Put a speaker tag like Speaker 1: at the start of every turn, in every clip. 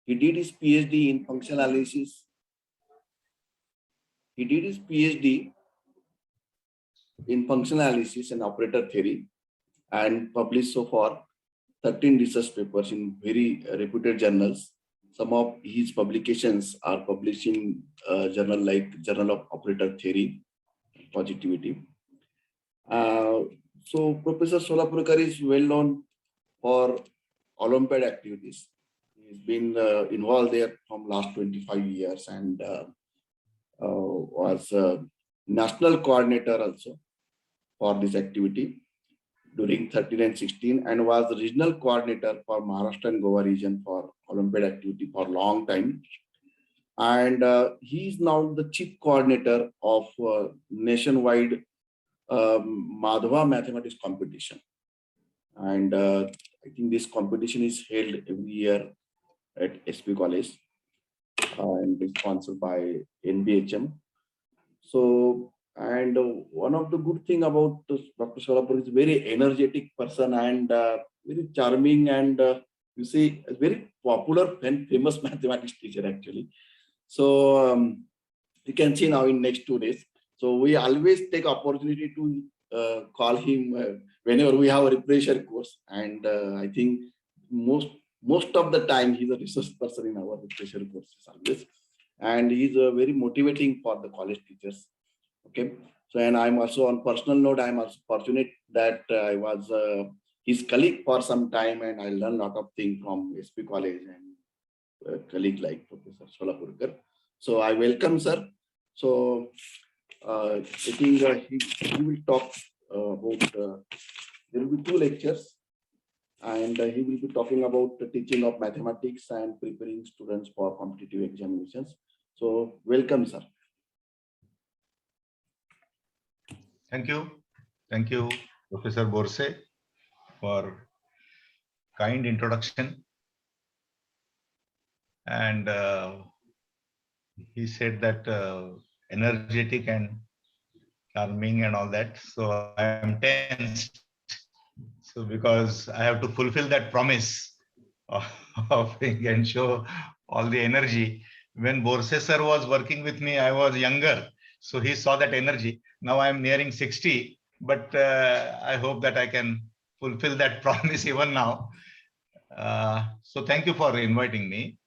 Speaker 1: He did his PhD in functional analysis. He did his PhD in functional analysis and operator theory and published so far 13 research papers in very reputed journals. Some of his publications are published in journal like Journal of Operator Theory, Positivity. So Professor Solapurkar is well known for Olympiad activities. He's been involved there from last 25 years and was national coordinator also for this activity during 13 and 16 and was the regional coordinator for Maharashtra and Goa region for Olympiad activity for a long time. And he is now the chief coordinator of nationwide Madhava mathematics competition. And I think this competition is held every year at SP College and is sponsored by NBHM. So, and one of the good thing about Dr. Solapur is a very energetic person and very charming and you see a very popular and famous mathematics teacher actually. So you can see now in next 2 days. So we always take opportunity to call him whenever we have a refresher course, and I think most of the time he's a resource person in our refresher courses always, and he's very motivating for the college teachers. Okay, so and I'm also on personal note, I'm also fortunate that I was his colleague for some time, and I learned a lot of things from SP College and colleague like Professor Solapurkar. So I welcome sir. So I think he will talk about, there will be 2 lectures and he will be talking about the teaching of mathematics and preparing students for competitive examinations. So welcome sir.
Speaker 2: Thank you. Thank you, Professor Borse, for kind introduction. And he said that energetic and charming and all that. So I am tensed. So because I have to fulfill that promise of and show all the energy. When Borse sir was working with me, I was younger. So he saw that energy. Now I'm nearing 60, but I hope that I can fulfill that promise even now. So thank you for inviting me.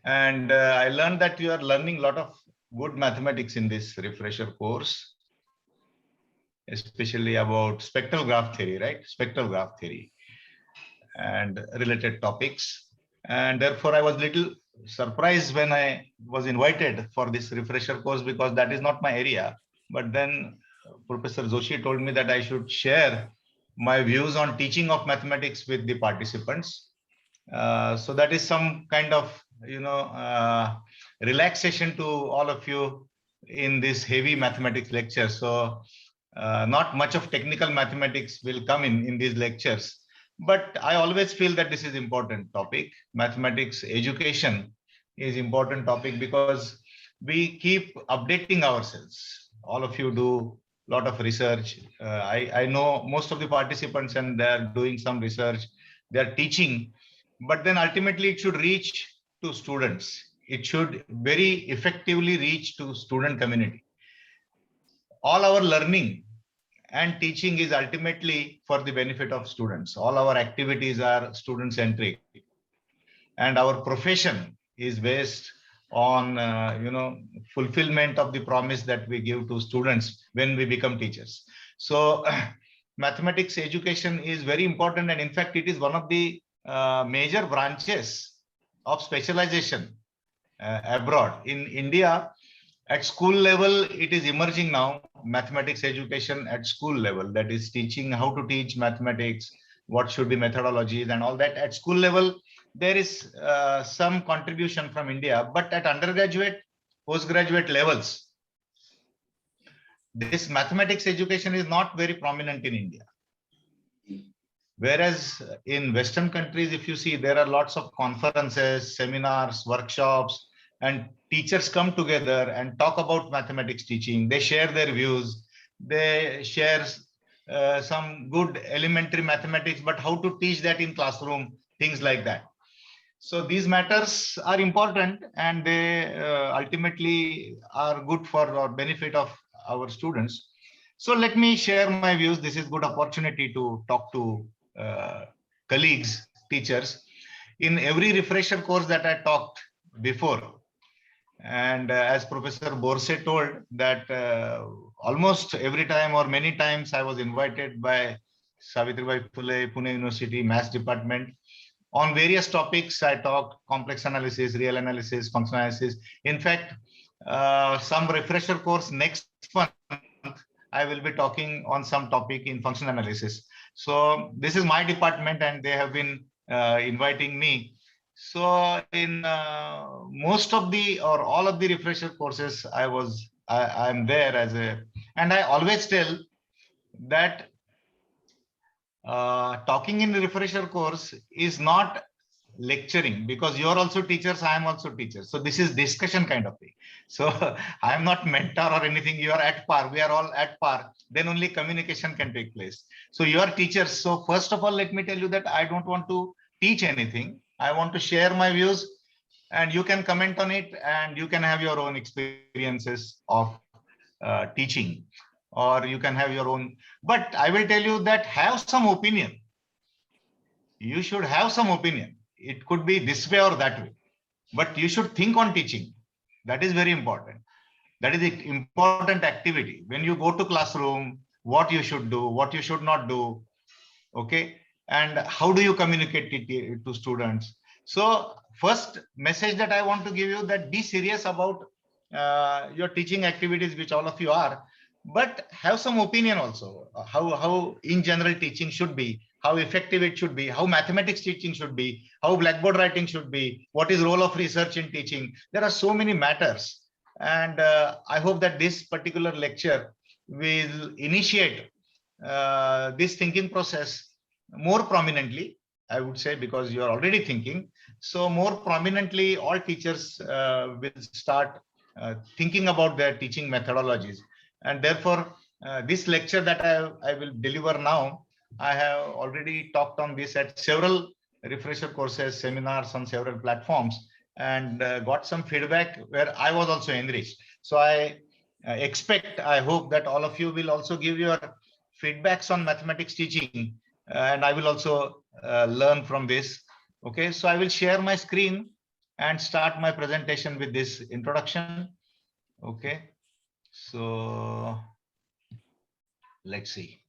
Speaker 2: And I learned that you are learning a lot of good mathematics in this refresher course, especially about spectral graph theory, right? Spectral graph theory and related topics. And therefore, I was little surprised when I was invited for this refresher course because that is not my area. But then Professor Joshi told me that I should share my views on teaching of mathematics with the participants. So that is some kind of, relaxation to all of you in this heavy mathematics lecture. So not much of technical mathematics will come in these lectures. But I always feel that this is important topic. Mathematics education is important topic because we keep updating ourselves. All of you do a lot of research. I know most of the participants and they're doing some research. They're teaching, but then ultimately it should reach to students. It should very effectively reach to student community. All our learning and teaching is ultimately for the benefit of students. All our activities are student centric, and our profession is based on fulfillment of the promise that we give to students when we become teachers. So mathematics education is very important, and in fact it is one of the major branches of specialization abroad. In India, at school level, it is emerging now, mathematics education at school level, that is teaching how to teach mathematics, what should be methodologies and all that. At school level, there is some contribution from India, but at undergraduate, postgraduate levels, this mathematics education is not very prominent in India. Whereas in Western countries, if you see, there are lots of conferences, seminars, workshops, and teachers come together and talk about mathematics teaching. They share their views. They share some good elementary mathematics, but how to teach that in classroom, things like that. So these matters are important, and they ultimately are good for our benefit of our students. So let me share my views. This is good opportunity to talk to colleagues, teachers. In every refresher course that I talked before, and as Professor Borse told that almost every time or many times I was invited by Savitribai Phule, Pune University Maths Department. On various topics, I talked complex analysis, real analysis, functional analysis. In fact, some refresher course next month, I will be talking on some topic in functional analysis. So this is my department, and they have been inviting me. So in most of the or all of the refresher courses, I'm there as a, and I always tell that talking in the refresher course is not lecturing, because you're also teachers, I am also teacher. So this is discussion kind of thing. So I am not mentor or anything. You are at par. We are all at par. Then only communication can take place. So you are teachers. So first of all, let me tell you that I don't want to teach anything. I want to share my views, and you can comment on it, and you can have your own experiences of teaching, or you can have your own. But I will tell you that have some opinion. You should have some opinion. It could be this way or that way, but you should think on teaching. That is very important. That is the important activity. When you go to classroom, what you should do, what you should not do, okay, and how do you communicate it to students. So first message that I want to give you, that be serious about your teaching activities, which all of you are, but have some opinion also, how in general teaching should be, how effective it should be, how mathematics teaching should be, how blackboard writing should be, what is role of research in teaching. There are so many matters, and I hope that this particular lecture will initiate this thinking process more prominently, I would say, because you are already thinking. So more prominently, all teachers will start thinking about their teaching methodologies. And therefore, this lecture that I will deliver now, I have already talked on this at several refresher courses, seminars on several platforms, and got some feedback where I was also enriched. So I I hope that all of you will also give your feedbacks on mathematics teaching, and I will also learn from this. Okay, so I will share my screen and start my presentation with this introduction. Okay, so let's see.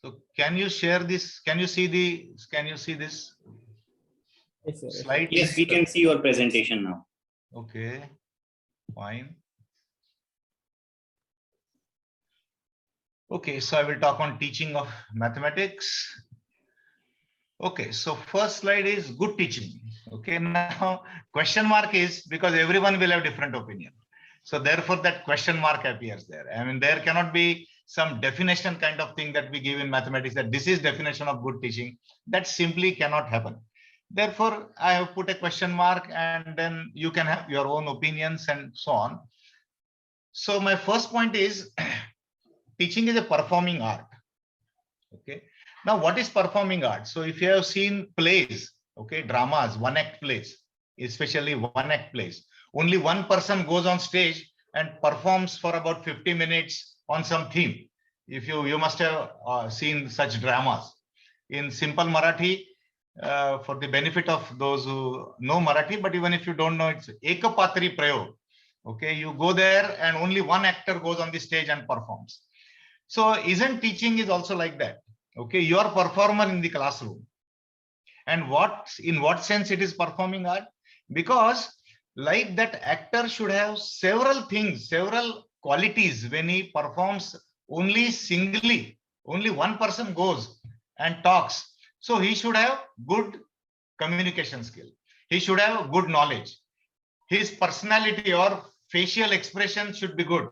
Speaker 2: So can you share this? Can you see this
Speaker 3: Yes, sir.
Speaker 2: slide?
Speaker 4: Yes, we can see your presentation now.
Speaker 2: Okay, fine. Okay, so I will talk on teaching of mathematics. Okay, so first slide is good teaching. Okay, now question mark is because everyone will have different opinion. So therefore that question mark appears there. I mean, there cannot be some definition kind of thing that we give in mathematics that this is definition of good teaching. That simply cannot happen. Therefore, I have put a question mark, and then you can have your own opinions and so on. So my first point is teaching is a performing art. Okay. Now, what is performing art? So if you have seen plays, okay, dramas, one act plays, especially one act plays, only one person goes on stage and performs for about 50 minutes on some theme. If you must have seen such dramas. In simple Marathi, for the benefit of those who know Marathi, but even if you don't know, it's Ekapatri Prayog. Okay, you go there and only one actor goes on the stage and performs. So isn't teaching is also like that? Okay, you are performer in the classroom. And in what sense it is performing art? Because like that actor should have several things, several qualities when he performs only singly. Only one person goes and talks. So he should have good communication skill. He should have good knowledge. His personality or facial expression should be good.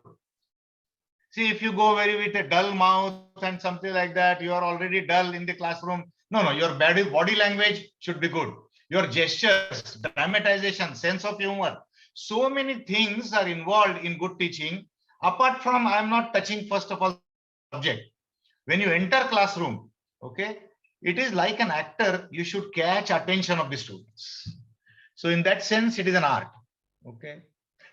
Speaker 2: See, if you go with a dull mouth and something like that, you are already dull in the classroom. No, your body language should be good. Your gestures, dramatization, sense of humor. So many things are involved in good teaching. Apart from, I'm not touching first of all subject. When you enter classroom, okay, it is like an actor, you should catch attention of the students. So in that sense, it is an art. Okay.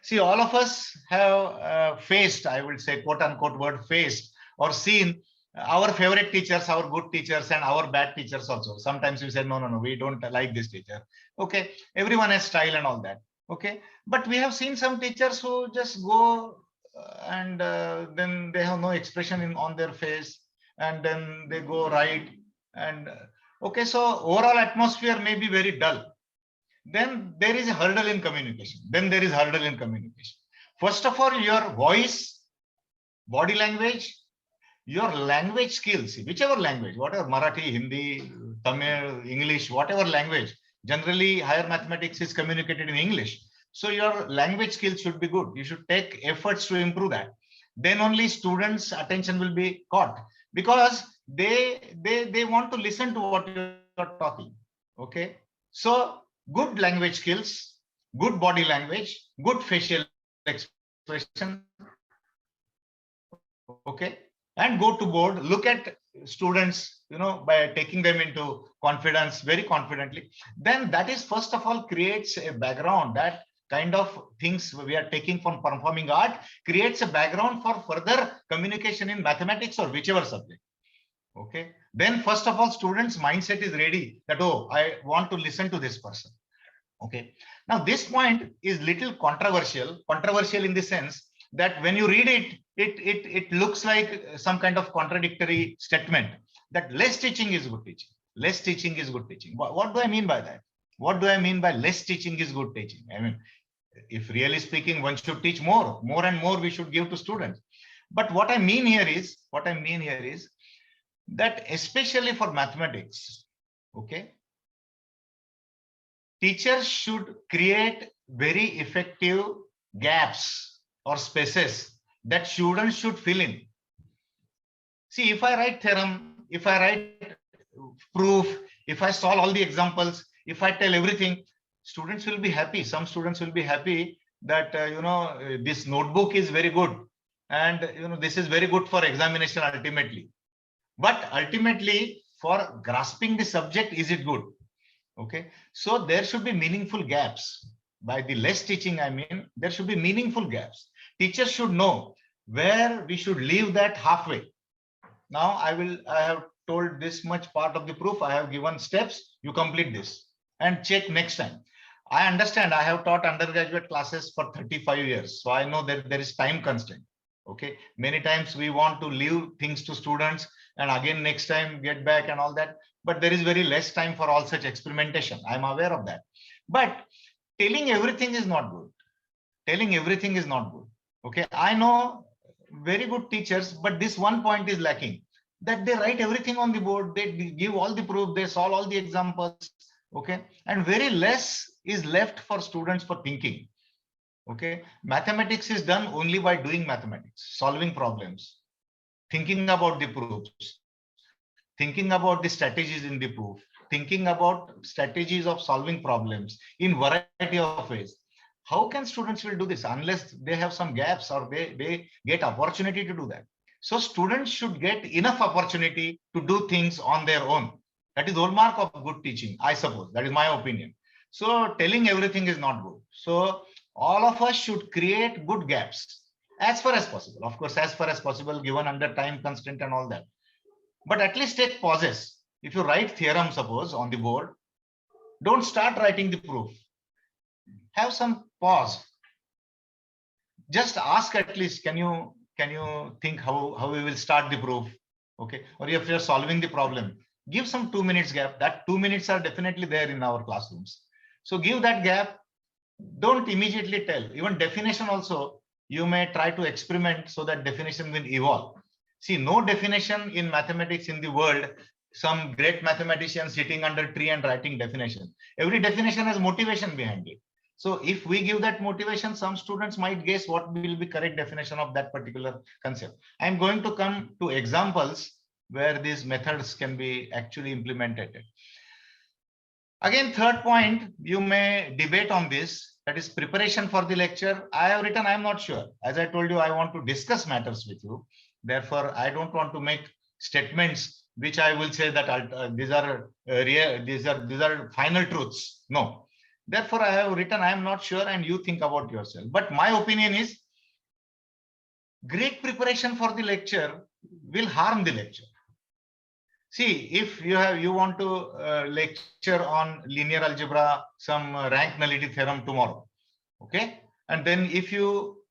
Speaker 2: See, all of us have faced, I would say, quote unquote word faced or seen our favorite teachers, our good teachers and our bad teachers also. Sometimes we say, no, we don't like this teacher. Okay. Everyone has style and all that. Okay. But we have seen some teachers who just go and then they have no expression on their face, and then they go right. And okay, so overall atmosphere may be very dull. Then there is a hurdle in communication. First of all, your voice, body language, your language skills, whichever language, whatever, Marathi, Hindi, Tamil, English, whatever language. Generally, higher mathematics is communicated in English. So your language skills should be good. You should take efforts to improve that. Then only students' attention will be caught, because they want to listen to what you're talking. Okay. So good language skills, good body language, good facial expression. Okay. And go to board, look at students, by taking them into confidence very confidently. Then that is, first of all, creates a background. That kind of things we are taking from performing art creates a background for further communication in mathematics or whichever subject. Okay. Then first of all, students' mindset is ready that, oh, I want to listen to this person. Okay. Now this point is little controversial in the sense that when you read it, it looks like some kind of contradictory statement that less teaching is good teaching. Less teaching is good teaching. What do I mean by that? What do I mean by less teaching is good teaching? I mean, if really speaking, one should teach more and more we should give to students. But what I mean here is that especially for mathematics, okay, teachers should create very effective gaps or spaces that students should fill in. See, if I write theorem, if I write proof, if I solve all the examples, if I tell everything, students will be happy. Some students will be happy that, this notebook is very good. And, this is very good for examination ultimately. But ultimately, for grasping the subject, is it good? Okay. So there should be meaningful gaps. By the less teaching, I mean, there should be meaningful gaps. Teachers should know where we should leave that halfway. Now I have told this much part of the proof. I have given steps. You complete this and check next time. I understand. I have taught undergraduate classes for 35 years. So I know that there is time constraint. Okay. Many times we want to leave things to students and again next time get back and all that. But there is very less time for all such experimentation. I'm aware of that. But telling everything is not good. Telling everything is not good. Okay. I know very good teachers, but this one point is lacking, that they write everything on the board. They give all the proof. They solve all the examples. Okay. And very less is left for students for thinking. Okay. Mathematics is done only by doing mathematics, solving problems, thinking about the proofs, thinking about the strategies in the proof, thinking about strategies of solving problems in variety of ways. How can students will do this unless they have some gaps or they get opportunity to do that? So students should get enough opportunity to do things on their own. That is the hallmark of good teaching, I suppose. That is my opinion. So telling everything is not good. So all of us should create good gaps as far as possible. Of course, as far as possible, given under time constraint and all that. But at least take pauses. If you write theorem, suppose, on the board, don't start writing the proof. Have some pause. Just ask at least, can you think how we will start the proof? Okay. Or if you're solving the problem, give some 2 minutes gap. That 2 minutes are definitely there in our classrooms. So give that gap. Don't immediately tell. Even definition also, you may try to experiment so that definition will evolve. See, no definition in mathematics in the world, some great mathematician sitting under a tree and writing definition. Every definition has motivation behind it. So if we give that motivation, some students might guess what will be correct definition of that particular concept. I'm going to come to examples where these methods can be actually implemented. Again, third point, you may debate on this, that is preparation for the lecture. I have written, I'm not sure. As I told you, I want to discuss matters with you. Therefore, I don't want to make statements which I will say that these are real, these are final truths. No. Therefore, I have written, I am not sure, and you think about yourself. But my opinion is, great preparation for the lecture will harm the lecture. See, if you want to lecture on linear algebra, some rank nullity theorem tomorrow, okay, and then if you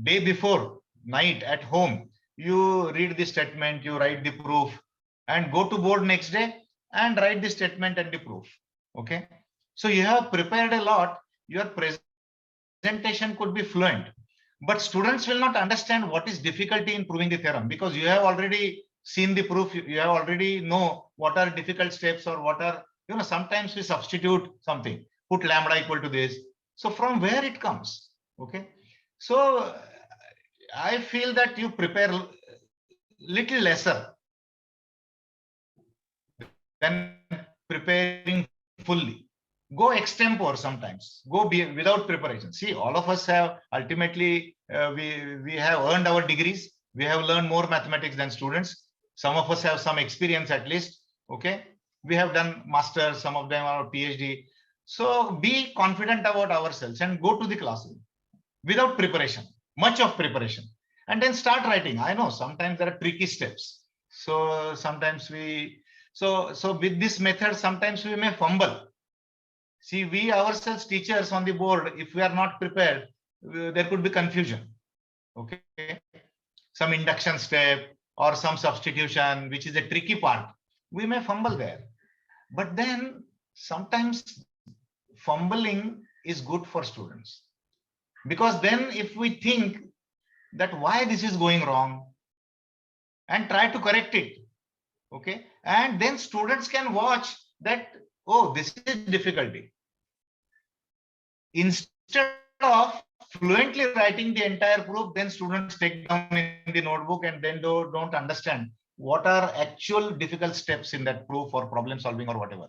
Speaker 2: day before night at home, you read the statement, you write the proof, and go to board next day and write the statement and the proof. Okay, so you have prepared a lot. Your presentation could be fluent, but students will not understand what is difficulty in proving the theorem, because you have already seen the proof. You have already know what are difficult steps, or what are, sometimes we substitute something, put lambda equal to this. So from where it comes? Okay, so I feel that you prepare little lesser than preparing fully. Go extempore sometimes. Go without preparation. See, all of us have ultimately we have earned our degrees. We have learned more mathematics than students. Some of us have some experience at least. Okay, we have done masters. Some of them are PhD. So be confident about ourselves and go to the classroom without preparation, much of preparation, and then start writing. I know sometimes there are tricky steps. So sometimes so with this method, sometimes we may fumble. See, we ourselves, teachers on the board, if we are not prepared, there could be confusion. Okay, some induction step or some substitution, which is a tricky part, we may fumble there. But then sometimes fumbling is good for students, because then if we think that why this is going wrong and try to correct it, okay, and then students can watch that, oh, this is difficulty. Instead of fluently writing the entire proof, then students take down in the notebook and then don't understand what are actual difficult steps in that proof or problem solving or whatever.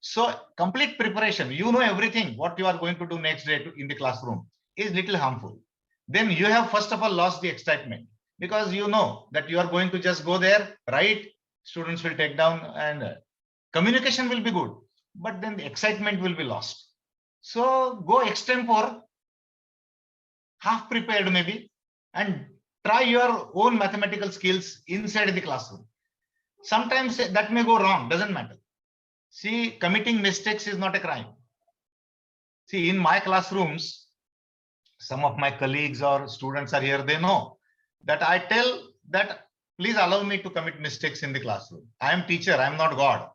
Speaker 2: So complete preparation, everything what you are going to do next day in the classroom is little harmful. Then you have first of all lost the excitement, because you know that you are going to just go there, write, students will take down, and communication will be good, but then the excitement will be lost. So go extempore, half prepared maybe, and try your own mathematical skills inside the classroom. Sometimes that may go wrong, doesn't matter. See, committing mistakes is not a crime. See, in my classrooms, some of my colleagues or students are here, they know that I tell that please allow me to commit mistakes in the classroom. I am teacher, I am not God.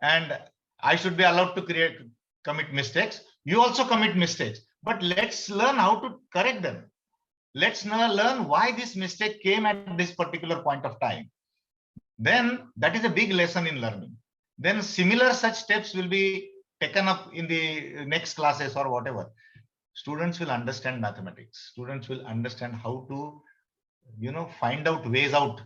Speaker 2: And I should be allowed to commit mistakes. You also commit mistakes, but let's learn how to correct them. Let's learn why this mistake came at this particular point of time. Then that is a big lesson in learning. Then similar such steps will be taken up in the next classes or whatever. Students will understand mathematics. Students will understand how to, find out ways out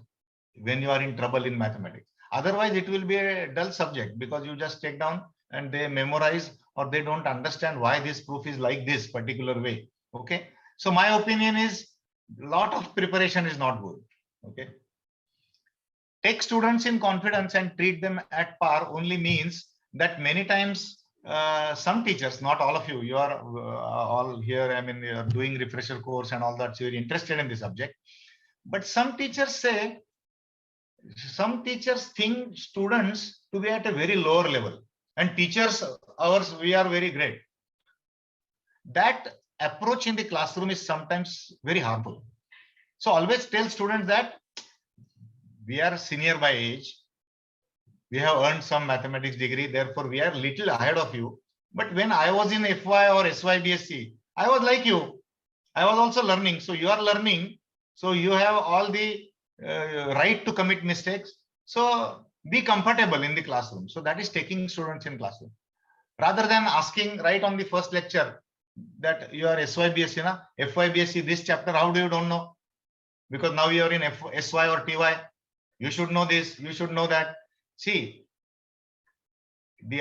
Speaker 2: when you are in trouble in mathematics. Otherwise, it will be a dull subject, because you just take down and they memorize, or they don't understand why this proof is like this particular way. Okay. So my opinion is, lot of preparation is not good. Okay. Take students in confidence and treat them at par only means that many times some teachers, not all of you, you are all here, I mean, you are doing refresher course and all that, so you're interested in the subject. But some teachers think students to be at a very lower level, and teachers, we are very great. That approach in the classroom is sometimes very harmful. So always tell students that we are senior by age. We have earned some mathematics degree, therefore we are little ahead of you. But when I was in FY or SYBSc, I was like you. I was also learning. So you are learning. So you have all the right to commit mistakes. So be comfortable in the classroom. So that is taking students in classroom. Rather than asking right on the first lecture that you are SYBSc, FYBSc, this chapter, how do you don't know? Because now you are in SY or TY. You should know this, you should know that. See,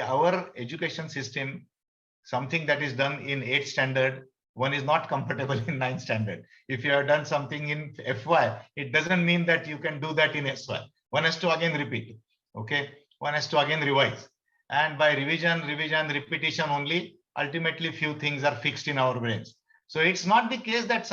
Speaker 2: our education system, something that is done in 8th standard, one is not comfortable in 9th standard. If you have done something in FY, it doesn't mean that you can do that in SY. one has to again repeat. Okay, one has to again revise, and by revision, repetition only, ultimately few things are fixed in our brains. So it's not the case that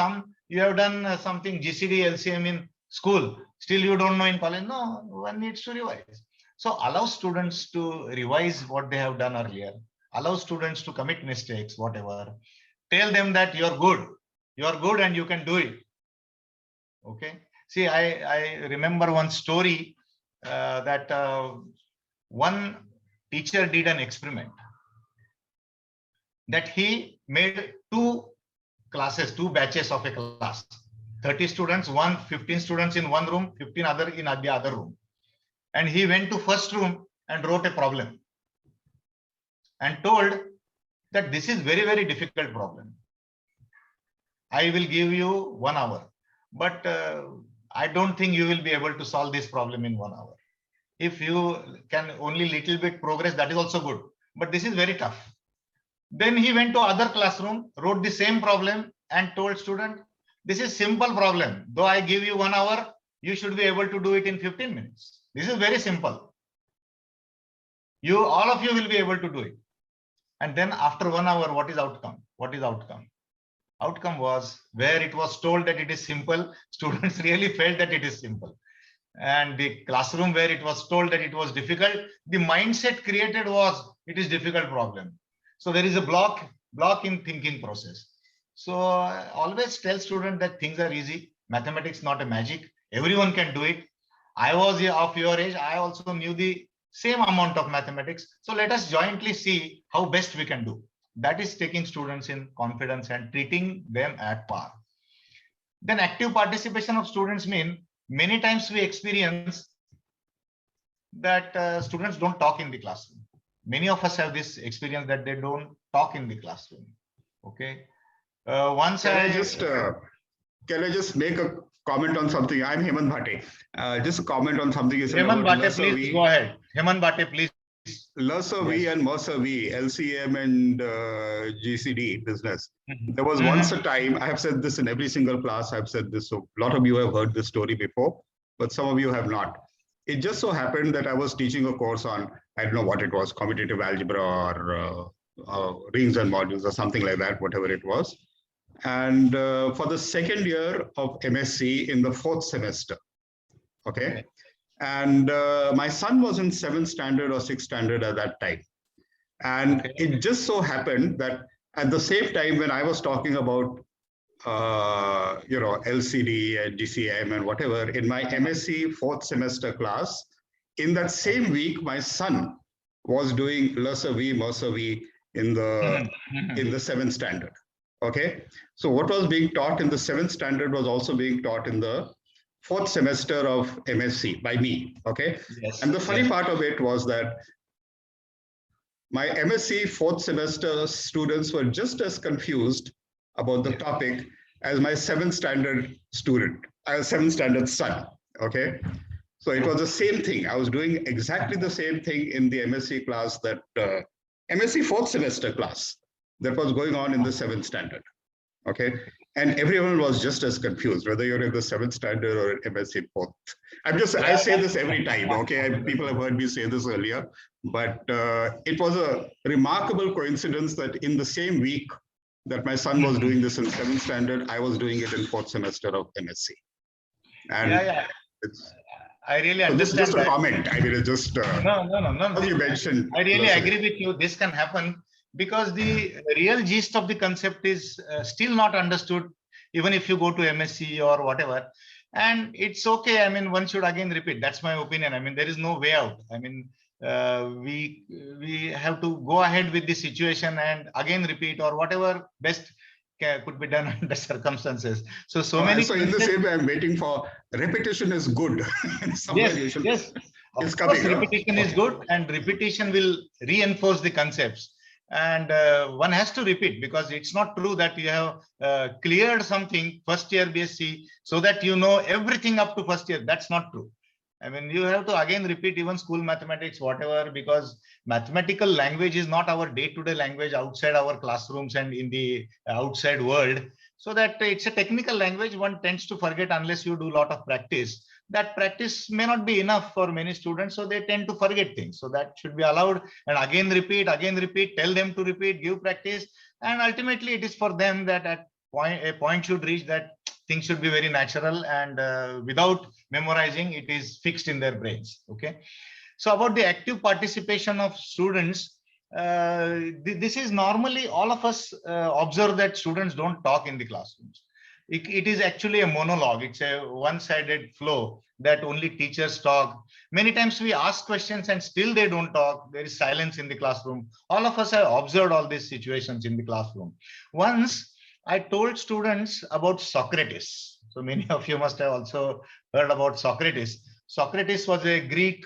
Speaker 2: you have done something GCD, LCM in school, still you don't know in college. No, one needs to revise. So allow students to revise what they have done earlier. Allow students to commit mistakes, whatever. Tell them that you're good and you can do it. Okay. See, I remember one story that one teacher did an experiment that he made two batches of a class, 30 students, 15 students in one room, 15 other in the other room. And he went to first room and wrote a problem and told that this is very, very difficult problem. I will give you 1 hour, but I don't think you will be able to solve this problem in 1 hour. If you can only little bit progress, that is also good, but this is very tough. Then he went to other classroom, wrote the same problem and told student, this is simple problem. Though I give you 1 hour, you should be able to do it in 15 minutes. This is very simple. All of you will be able to do it. And then after 1 hour, what is outcome? What is outcome? Outcome was where it was told that it is simple, students really felt that it is simple. And the classroom where it was told that it was difficult, the mindset created was it is difficult problem. So there is a block in thinking process. So always tell students that things are easy. Mathematics not a magic. Everyone can do it. I was of your age. I also knew the same amount of mathematics. So let us jointly see how best we can do. That is taking students in confidence and treating them at par. Then active participation of students mean many times we experience that students don't talk in the classroom. Many of us have this experience that they don't talk in the classroom. Okay. Can
Speaker 5: I just make a comment on something? I'm Hemant Bhate. Just comment on something.
Speaker 2: Hemant Bhate, please go ahead. Hemant Bhate, please.
Speaker 5: Lessor V and Mercer V, LCM and GCD business. There was once a time, I have said this in every single class, I've said this, so a lot of you have heard this story before, but some of you have not. It just so happened that I was teaching a course on, I don't know what it was, commutative algebra or rings and modules or something like that, whatever it was. And for the second year of MSc in the 4th semester, okay? And my son was in 7th standard or 6th standard at that time. And it just so happened that at the same time when I was talking about, LCD and GCM and whatever, in my MSc 4th semester class, in that same week, my son was doing Lessor V, Mercer V in the 7th standard. Okay. So what was being taught in the 7th standard was also being taught in the 4th semester of MSc by me. Okay. Yes. And the funny part of it was that my MSc 4th semester students were just as confused about the topic as my 7th standard student, 7th standard son. Okay. So it was the same thing. I was doing exactly the same thing in the MSc class that MSc 4th semester class that was going on in the 7th standard. Okay. And everyone was just as confused, whether you're in the 7th standard or in MSc 4th. I say this every time, okay? People have heard me say this earlier, but it was a remarkable coincidence that in the same week that my son was doing this in 7th standard, I was doing it in 4th semester of MSc. And it's,
Speaker 2: I really understand.
Speaker 5: Just a comment. I mean, it's just
Speaker 2: no.
Speaker 5: As you mentioned,
Speaker 2: I really agree with you. This can happen because the real gist of the concept is still not understood, even if you go to MSc or whatever. And it's okay. I mean, one should again repeat. That's my opinion. I mean, there is no way out. I mean, we have to go ahead with the situation and again repeat or whatever best could be done under circumstances. So many.
Speaker 5: So in the same way, I'm waiting for repetition is good.
Speaker 2: Yes. Of course, repetition is good, and repetition will reinforce the concepts. And one has to repeat because it's not true that you have cleared something first year BSc so that you know everything up to first year. That's not true. I mean, you have to again repeat even school mathematics, whatever, because mathematical language is not our day-to-day language outside our classrooms and in the outside world. So that it's a technical language one tends to forget unless you do a lot of practice. that practice may not be enough for many students, so they tend to forget things. So that should be allowed, and again repeat, tell them to repeat, give practice, and ultimately it is for them that at a point should reach that things should be very natural, and without memorizing, it is fixed in their brains. Okay. So about the active participation of students, this is normally all of us observe that students don't talk in the classrooms. It is actually a monologue. It's a one-sided flow that only teachers talk. Many times we ask questions and still they don't talk. There is silence in the classroom. All of us have observed all these situations in the classroom. Once I told students about Socrates. So many of you must have also heard about Socrates. Socrates was a Greek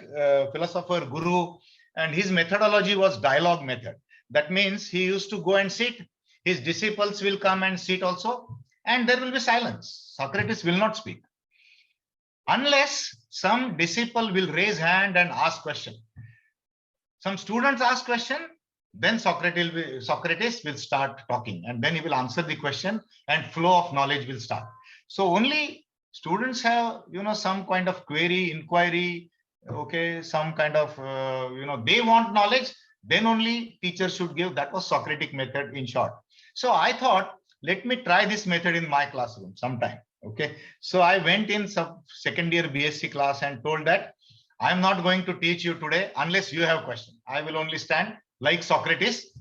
Speaker 2: philosopher, guru, and his methodology was dialogue method. That means he used to go and sit. His disciples will come and sit also, and there will be silence. Socrates will not speak unless some disciple will raise hand and ask question. Some students ask question, then Socrates will start talking, and then he will answer the question, and flow of knowledge will start. So only students have, some kind of query, inquiry, okay, some kind of, they want knowledge, then only teachers should give. That was Socratic method in short. So I thought, let me try this method in my classroom sometime. Okay. So I went in some second year BSc class and told that I'm not going to teach you today unless you have question. I will only stand like Socrates.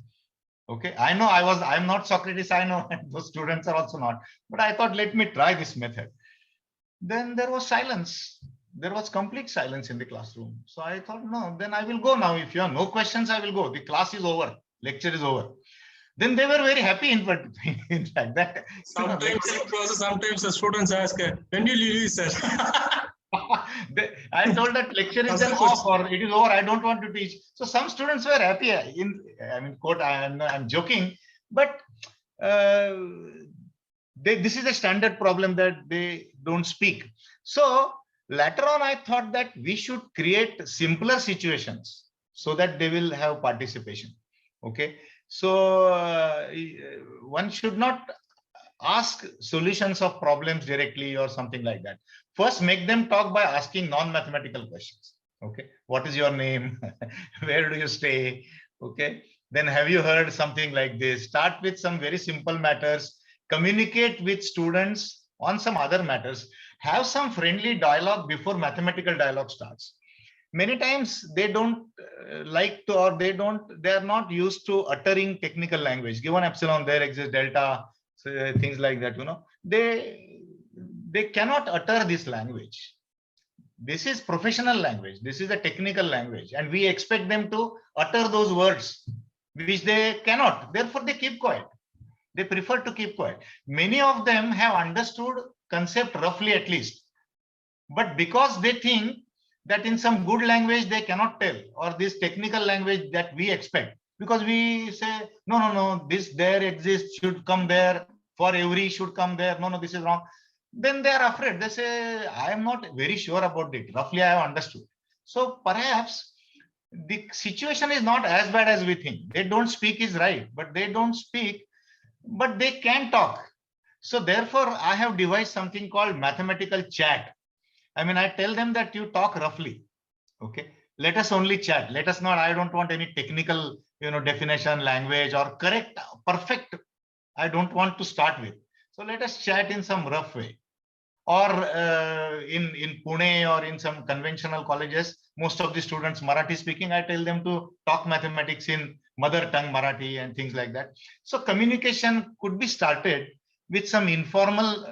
Speaker 2: Okay. I know I'm not Socrates. I know those students are also not, but I thought, let me try this method. Then there was silence. There was complete silence in the classroom. So I thought, no, then I will go now. If you have no questions, I will go. The class is over. Lecture is over. Then they were very happy. In fact, that
Speaker 6: sometimes the students ask, when will you leave, sir?
Speaker 2: I told that lecture is then off or it is over. I don't want to teach. So some students were happy. Quote, I'm joking, but this is a standard problem that they don't speak. So later on, I thought that we should create simpler situations so that they will have participation. Okay. So one should not ask solutions of problems directly or something like that. First, make them talk by asking non-mathematical questions. Okay. What is your name? Where do you stay? Okay. Then have you heard something like this? Start with some very simple matters. Communicate with students on some other matters. Have some friendly dialogue before mathematical dialogue starts. Many times they don't like to, or they are not used to uttering technical language. Given epsilon, there exists delta, so things like that, they cannot utter this language. This is professional language. This is a technical language. And we expect them to utter those words, which they cannot. Therefore, they keep quiet. They prefer to keep quiet. Many of them have understood concept roughly at least. But because they think that in some good language they cannot tell, or this technical language that we expect, because we say, no, this there exists, should come there, for every should come there, no, this is wrong. Then they are afraid. They say, I am not very sure about it. Roughly I have understood. So perhaps the situation is not as bad as we think. They don't speak is right, but they don't speak, but they can talk. So therefore I have devised something called mathematical chat. I tell them that you talk roughly. Okay. Let us only chat. Let us not, I don't want any technical, definition, language or correct, perfect. I don't want to start with. So let us chat in some rough way. Or in Pune or in some conventional colleges, most of the students Marathi speaking, I tell them to talk mathematics in mother tongue Marathi and things like that. So communication could be started with some informal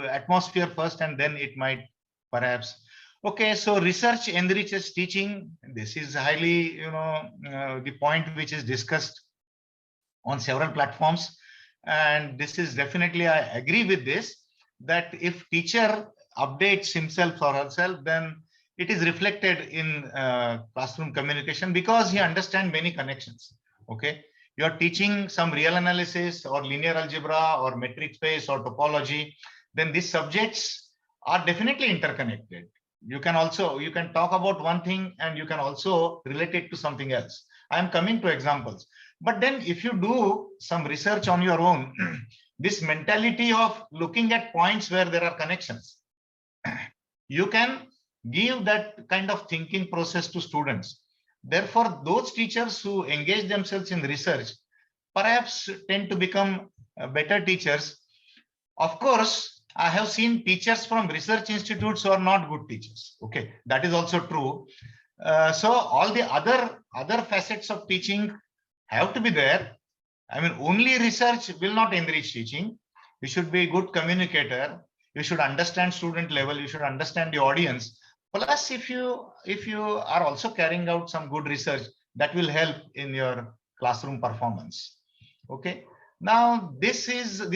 Speaker 2: atmosphere first, and then it might perhaps. Okay, so research enriches teaching. This is highly, the point which is discussed on several platforms. And this is definitely, I agree with this, that if teacher updates himself or herself, then it is reflected in classroom communication because he understands many connections. Okay. You are teaching some real analysis or linear algebra or metric space or topology, then these subjects are definitely interconnected. You can talk about one thing and you can also relate it to something else. I am coming to examples. But then if you do some research on your own, this mentality of looking at points where there are connections, you can give that kind of thinking process to students. Therefore, those teachers who engage themselves in research perhaps tend to become better teachers. Of course, I have seen teachers from research institutes who are not good teachers. Okay, that is also true. So all the other facets of teaching have to be there. I mean, only research will not enrich teaching. You should be a good communicator. You should understand student level. You should understand the audience. Plus, if you are also carrying out some good research, that will help in your classroom performance. Okay. Now, these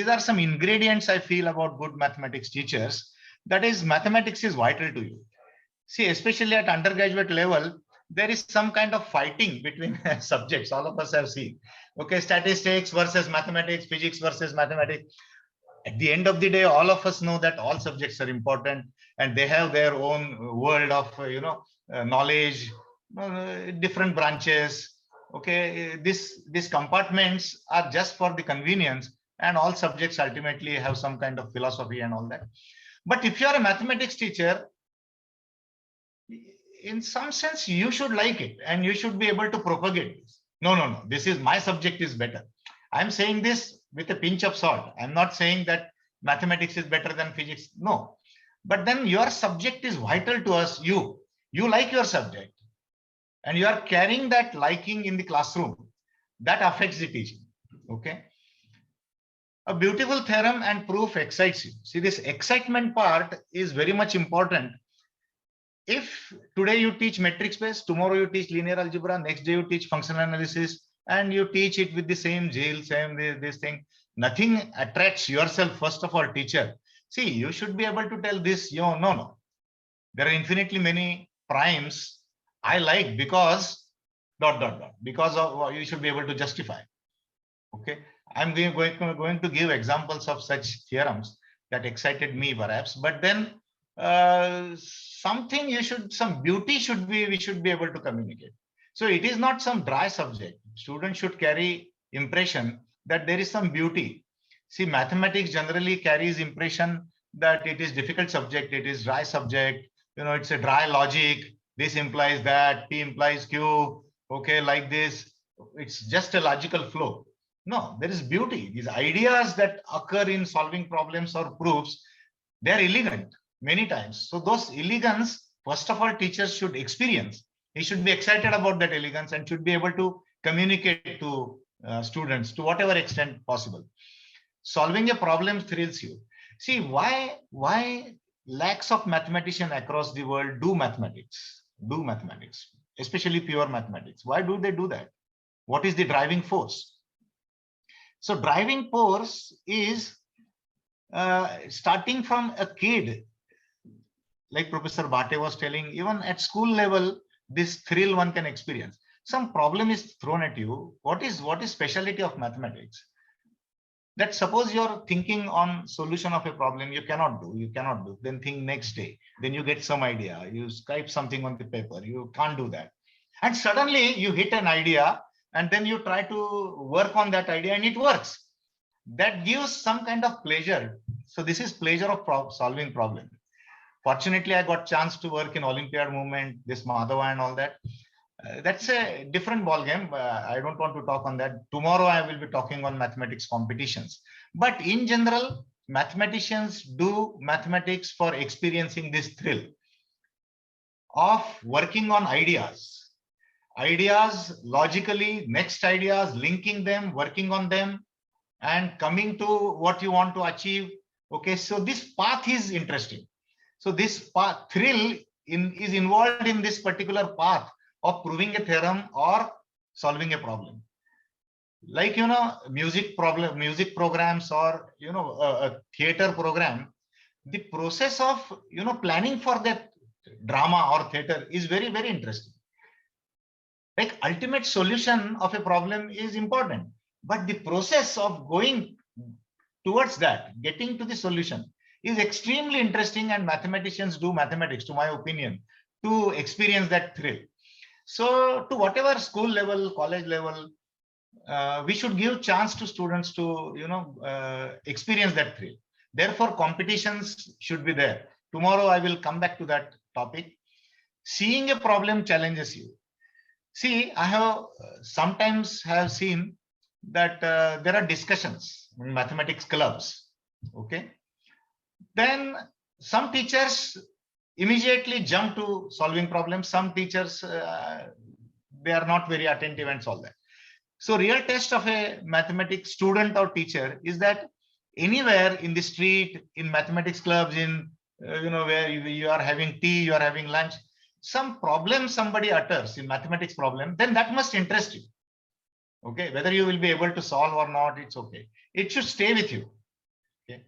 Speaker 2: are some ingredients I feel about good mathematics teachers. That is, mathematics is vital to you. See, especially at undergraduate level, there is some kind of fighting between subjects. All of us have seen. Okay, statistics versus mathematics, physics versus mathematics. At the end of the day, all of us know that all subjects are important and they have their own world of knowledge, different branches. Okay, these compartments are just for the convenience, and all subjects ultimately have some kind of philosophy and all that. But if you are a mathematics teacher, in some sense, you should like it and you should be able to propagate this. No, this is my subject is better. I'm saying this with a pinch of salt. I'm not saying that mathematics is better than physics. No, but then your subject is vital to us. You like your subject and you are carrying that liking in the classroom. That affects the teaching. Okay. A beautiful theorem and proof excites you. See, this excitement part is very much important. If today you teach metric space, tomorrow you teach linear algebra, next day you teach functional analysis, and you teach it with the same zeal, same this thing, nothing attracts yourself, first of all, teacher. See, you should be able to tell this, no. There are infinitely many primes I like because ... because of, you should be able to justify. Okay, I'm going to give examples of such theorems that excited me perhaps, but then some beauty we should be able to communicate. So it is not some dry subject. Students should carry impression that there is some beauty. See, mathematics generally carries impression that it is difficult subject, it is dry subject, it's a dry logic. This implies that, P implies Q, okay, like this. It's just a logical flow. No, there is beauty. These ideas that occur in solving problems or proofs, they are elegant many times. So those elegance, first of all, teachers should experience. He should be excited about that elegance and should be able to communicate to students to whatever extent possible. Solving a problem thrills you. See, why lakhs of mathematicians across the world do mathematics, especially pure mathematics? Why do they do that? What is the driving force? So driving force is starting from a kid, like Professor Bhate was telling, even at school level, this thrill one can experience. Some problem is thrown at you. What is specialty of mathematics? That suppose you're thinking on solution of a problem, you cannot do, then think next day, then you get some idea, you scribe something on the paper, you can't do that. And suddenly you hit an idea and then you try to work on that idea and it works. That gives some kind of pleasure. So this is pleasure of solving problem. Fortunately, I got chance to work in Olympiad movement, this Madhava and all that. That's a different ball game. I don't want to talk on that. Tomorrow I will be talking on mathematics competitions. But in general, mathematicians do mathematics for experiencing this thrill of working on ideas logically, next ideas, linking them, working on them, and coming to what you want to achieve. Okay, so this path is interesting. So this thrill is involved in this particular path of proving a theorem or solving a problem. Like, music programs or, a theater program, the process of, planning for that drama or theater is very, very interesting. Like ultimate solution of a problem is important, but the process of going towards that, getting to the solution is extremely interesting, and mathematicians do mathematics, to my opinion, to experience that thrill. So to whatever school level, college level, we should give chance to students to, experience that thrill. Therefore, competitions should be there. tomorrow I will come back to that topic. Seeing a problem challenges you. See, I have sometimes have seen that there are discussions in mathematics clubs. Okay. Then some teachers immediately jump to solving problems. Some teachers, they are not very attentive and solve that. So real test of a mathematics student or teacher is that anywhere in the street, in mathematics clubs, in where you are having tea, you are having lunch, some problem somebody utters in mathematics problem, then that must interest you. Okay, whether you will be able to solve or not, it's okay. It should stay with you. Okay.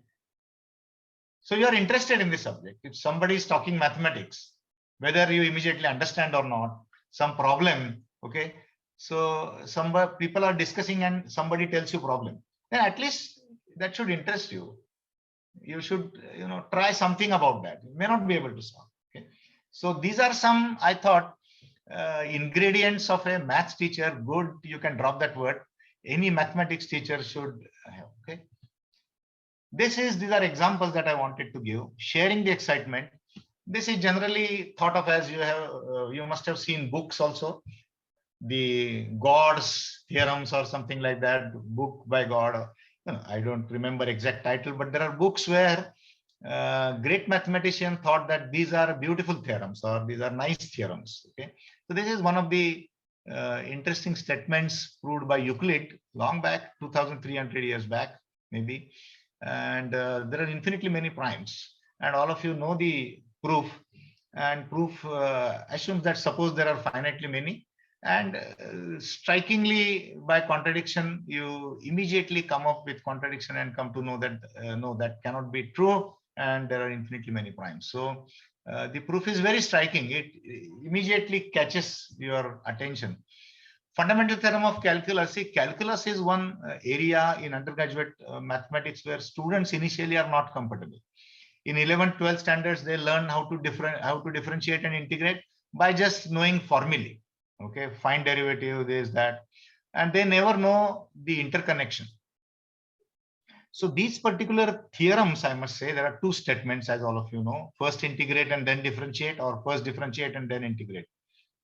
Speaker 2: So you are interested in this subject. If somebody is talking mathematics, whether you immediately understand or not, some problem, okay. So some people are discussing and somebody tells you problem, then at least that should interest you. You should, try something about that. You may not be able to solve. Okay. So these are some, I thought, ingredients of a maths teacher. Good, you can drop that word. Any mathematics teacher should have. Okay. These are examples that I wanted to give. Sharing the excitement. This is generally thought of as you must have seen books also. The God's theorems or something like that, book by God. I don't remember exact title, but there are books where great mathematician thought that these are beautiful theorems or these are nice theorems. Okay, so this is one of the interesting statements proved by Euclid long back, 2,300 years back, maybe. And there are infinitely many primes, and all of you know the proof. And proof assumes that suppose there are finitely many, and strikingly by contradiction, you immediately come up with contradiction and come to know that no, that cannot be true, and there are infinitely many primes. So the proof is very striking. It immediately catches your attention. Fundamental theorem of calculus. See, calculus is one area in undergraduate mathematics where students initially are not comfortable. In 11th, 12th standards, they learn how to differentiate and integrate by just knowing formulae. Okay, find derivative, this, that, and they never know the interconnection. So these particular theorems, I must say, there are two statements, as all of you know: first integrate and then differentiate, or first differentiate and then integrate.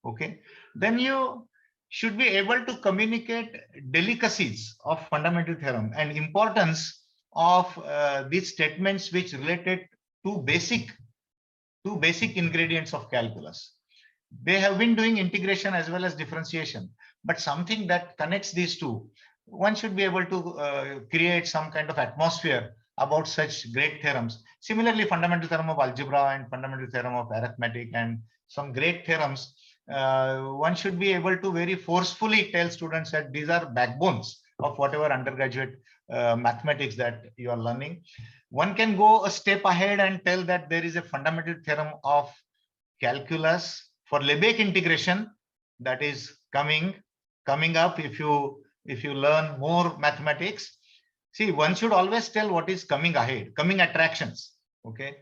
Speaker 2: Okay, then you should be able to communicate delicacies of fundamental theorem and importance of these statements which related to basic ingredients of calculus. They have been doing integration as well as differentiation, but something that connects these two, one should be able to create some kind of atmosphere about such great theorems. Similarly, fundamental theorem of algebra and fundamental theorem of arithmetic and some great theorems, one should be able to very forcefully tell students that these are backbones of whatever undergraduate mathematics that you are learning. One can go a step ahead and tell that there is a fundamental theorem of calculus for Lebesgue integration that is coming up if you learn more mathematics. See, one should always tell what is coming ahead, coming attractions. Okay,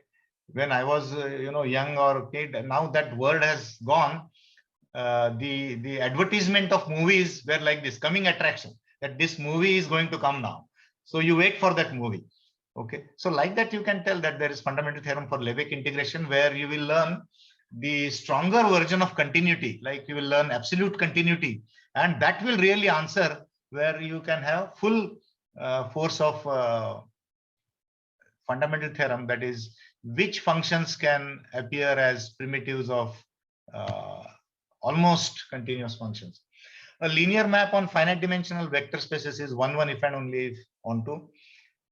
Speaker 2: when I was young or kid, now that word has gone. The advertisement of movies were like this: coming attraction, that this movie is going to come now, so you wait for that movie. Okay, so like that you can tell that there is fundamental theorem for Lebesgue integration, where you will learn the stronger version of continuity, like you will learn absolute continuity, and that will really answer where you can have full force of fundamental theorem, that is which functions can appear as primitives of almost continuous functions. A linear map on finite dimensional vector spaces is 1, if and only if onto.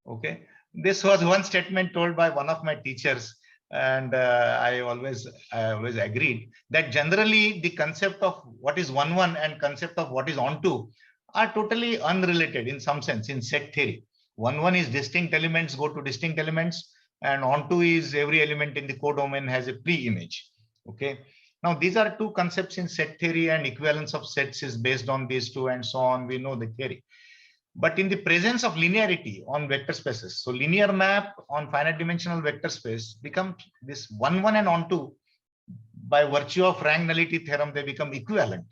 Speaker 2: Okay, this was one statement told by one of my teachers, and I always agreed that generally the concept of what is 1, and concept of what is onto are totally unrelated in some sense in set theory. 1 is distinct elements go to distinct elements, and onto is every element in the codomain has a pre-image. Okay, now these are two concepts in set theory, and equivalence of sets is based on these two, and so on. We know the theory. But in the presence of linearity on vector spaces, so linear map on finite dimensional vector space becomes this 1, and onto, by virtue of rank nullity theorem, they become equivalent.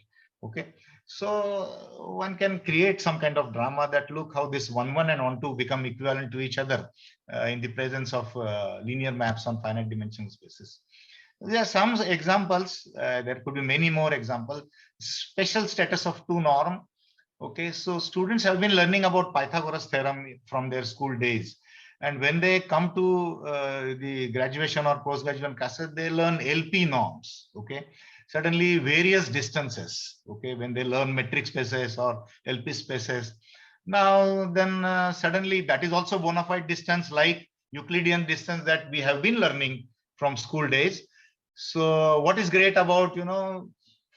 Speaker 2: Okay, So one can create some kind of drama that look how this 1, 1 and 1, 2 become equivalent to each other in the presence of linear maps on finite dimensional spaces. There are some examples. There could be many more examples. Special status of 2 norm. Okay, so students have been learning about Pythagoras theorem from their school days. And when they come to the graduation or post-graduate classes, they learn LP norms. Okay, suddenly various distances. Okay, when they learn metric spaces or LP spaces. Now, then suddenly that is also bona fide distance like Euclidean distance that we have been learning from school days. So what is great about,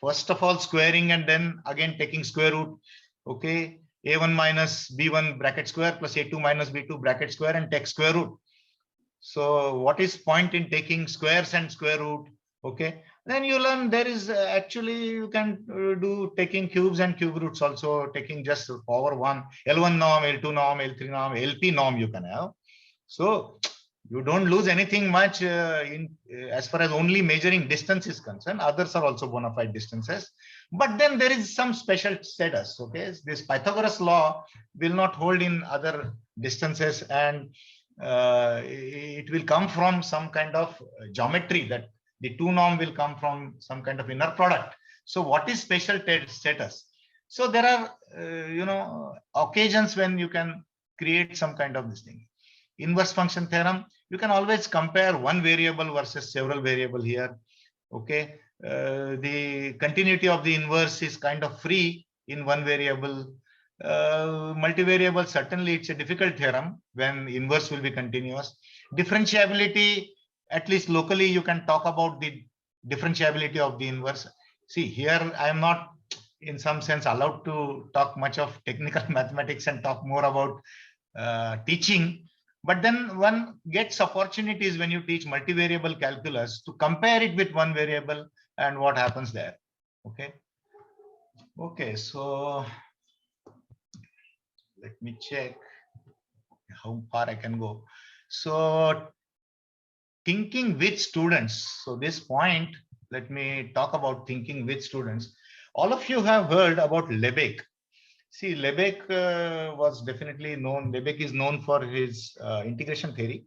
Speaker 2: first of all, squaring and then again taking square root. Okay, a1 minus b1 bracket square plus a2 minus b2 bracket square and take square root. So what is point in taking squares and square root? Okay, then you learn there is actually you can do taking cubes and cube roots also, taking just power 1, L1 norm, L2 norm, L3 norm, LP norm you can have. So you don't lose anything much as far as only measuring distance is concerned. Others are also bona fide distances. But then there is some special status. Okay, this Pythagoras law will not hold in other distances, and it will come from some kind of geometry, that the 2 norm will come from some kind of inner product. So what is special status? So there are occasions when you can create some kind of this thing. Inverse function theorem, you can always compare one variable versus several variable here. Okay, the continuity of the inverse is kind of free in one variable. Multivariable, certainly it's a difficult theorem when inverse will be continuous. Differentiability, at least locally you can talk about the differentiability of the inverse. See, here I am not in some sense allowed to talk much of technical mathematics and talk more about teaching. But then one gets opportunities when you teach multivariable calculus to compare it with one variable and what happens there. Okay. Okay, so let me check how far I can go. So thinking with students. So this point, let me talk about thinking with students. All of you have heard about Lebesgue. See, Lebesgue was definitely known. Lebesgue is known for his integration theory.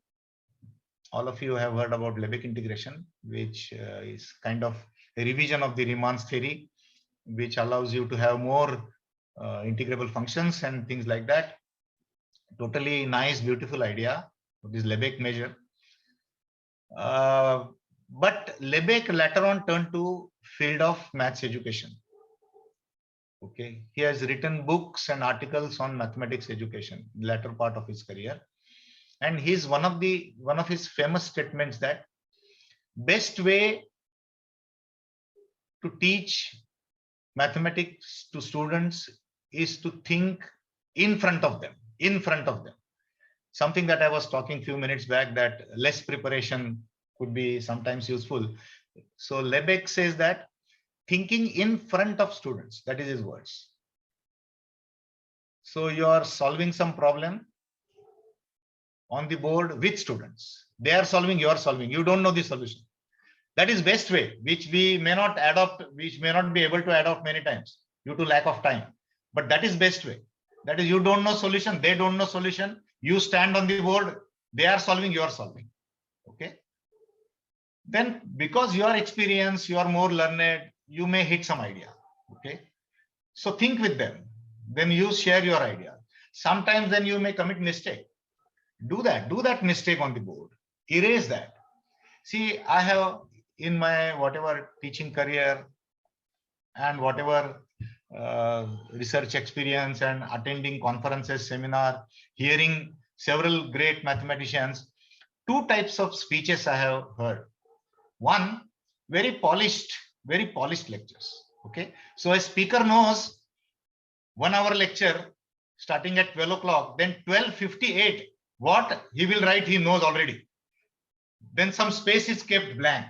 Speaker 2: All of you have heard about Lebesgue integration, which is kind of a revision of the Riemann's theory, which allows you to have more integrable functions and things like that. Totally nice, beautiful idea of this Lebesgue measure. But Lebesgue later on turned to field of maths education. Okay, he has written books and articles on mathematics education, latter part of his career, and he's one of his famous statements that best way to teach mathematics to students is to think in front of them. Something that I was talking a few minutes back, that less preparation could be sometimes useful. So Lebesgue says that thinking in front of students, that is his words. So you are solving some problem on the board with students. They are solving, you are solving. You don't know the solution. That is best way, which we may not adopt, which may not be able to adopt many times due to lack of time. But that is best way. That is, you don't know solution, they don't know solution. You stand on the board, they are solving, you are solving. Okay. Then because you are experienced, you are more learned, you may hit some idea. Okay. So think with them. Then you share your idea. Sometimes then you may commit mistake. Do that mistake on the board. Erase that. See, I have in my whatever teaching career and whatever research experience and attending conferences, seminar, hearing several great mathematicians, 2 types of speeches I have heard. One, very polished lectures. Okay. So a speaker knows 1 hour lecture starting at 12 o'clock, then 12:58, what he will write, he knows already. Then some space is kept blank.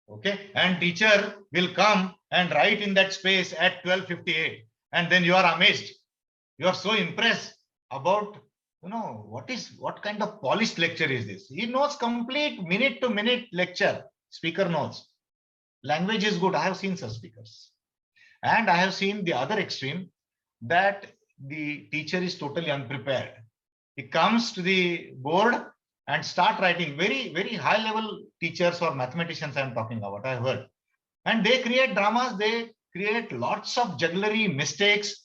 Speaker 2: Okay. And teacher will come and write in that space at 12:58. And then you are amazed. You are so impressed about, what kind of polished lecture is this? He knows complete minute to minute lecture. Speaker knows. Language is good. I have seen such speakers. And I have seen the other extreme, that the teacher is totally unprepared. He comes to the board and start writing. Very, very high level teachers or mathematicians I'm talking about, I heard. And they create dramas, they create lots of jugglery, mistakes,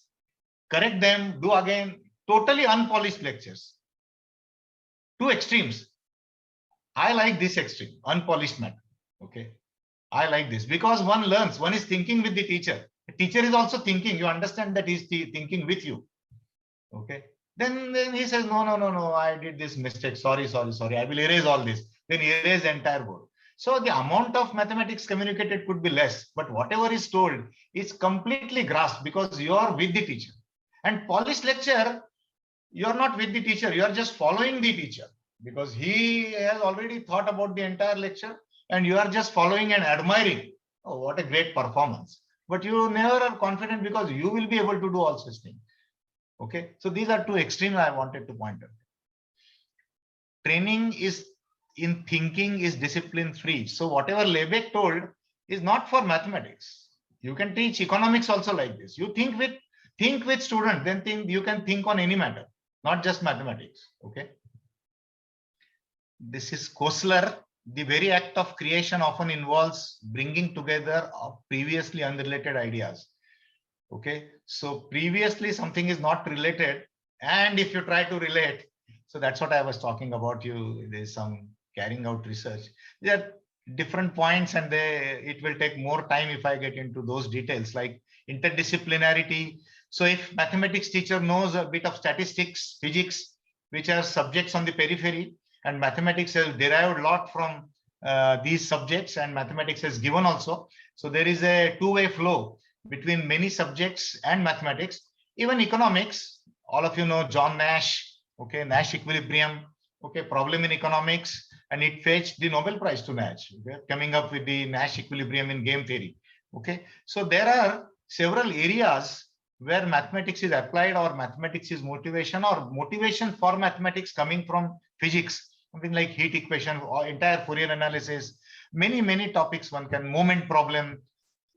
Speaker 2: correct them, do again, totally unpolished lectures. Two extremes. I like this extreme, unpolished matter. Okay. I like this because one learns, one is thinking with the teacher. The teacher is also thinking. You understand that he's thinking with you. Okay. Then he says, no, I did this mistake. Sorry. I will erase all this. Then erase the entire board. So the amount of mathematics communicated could be less, but whatever is told is completely grasped because you are with the teacher. And polished lecture, you are not with the teacher. You are just following the teacher because he has already thought about the entire lecture and you are just following and admiring. Oh, what a great performance. But you never are confident because you will be able to do all such things. Okay. So these are two extremes I wanted to point out. Training is in thinking is discipline free. So whatever Lebesgue told is not for mathematics. You can teach economics also like this. You think with students, then you can think on any matter, not just mathematics. Okay. This is Koestler. The very act of creation often involves bringing together of previously unrelated ideas. Okay. So previously something is not related. And if you try to relate, so that's what I was talking about. There's some carrying out research. There are different points and it will take more time if I get into those details like interdisciplinarity. So if mathematics teacher knows a bit of statistics, physics, which are subjects on the periphery, and mathematics has derived a lot from these subjects and mathematics has given also. So there is a two-way flow between many subjects and mathematics. Even economics, all of you know John Nash, okay, Nash equilibrium, okay, problem in economics, and it fetched the Nobel Prize to Nash, okay, coming up with the Nash equilibrium in game theory. Okay, so there are several areas where mathematics is applied or mathematics is motivation or motivation for mathematics coming from physics, something like heat equation or entire Fourier analysis, many topics one can, moment problem.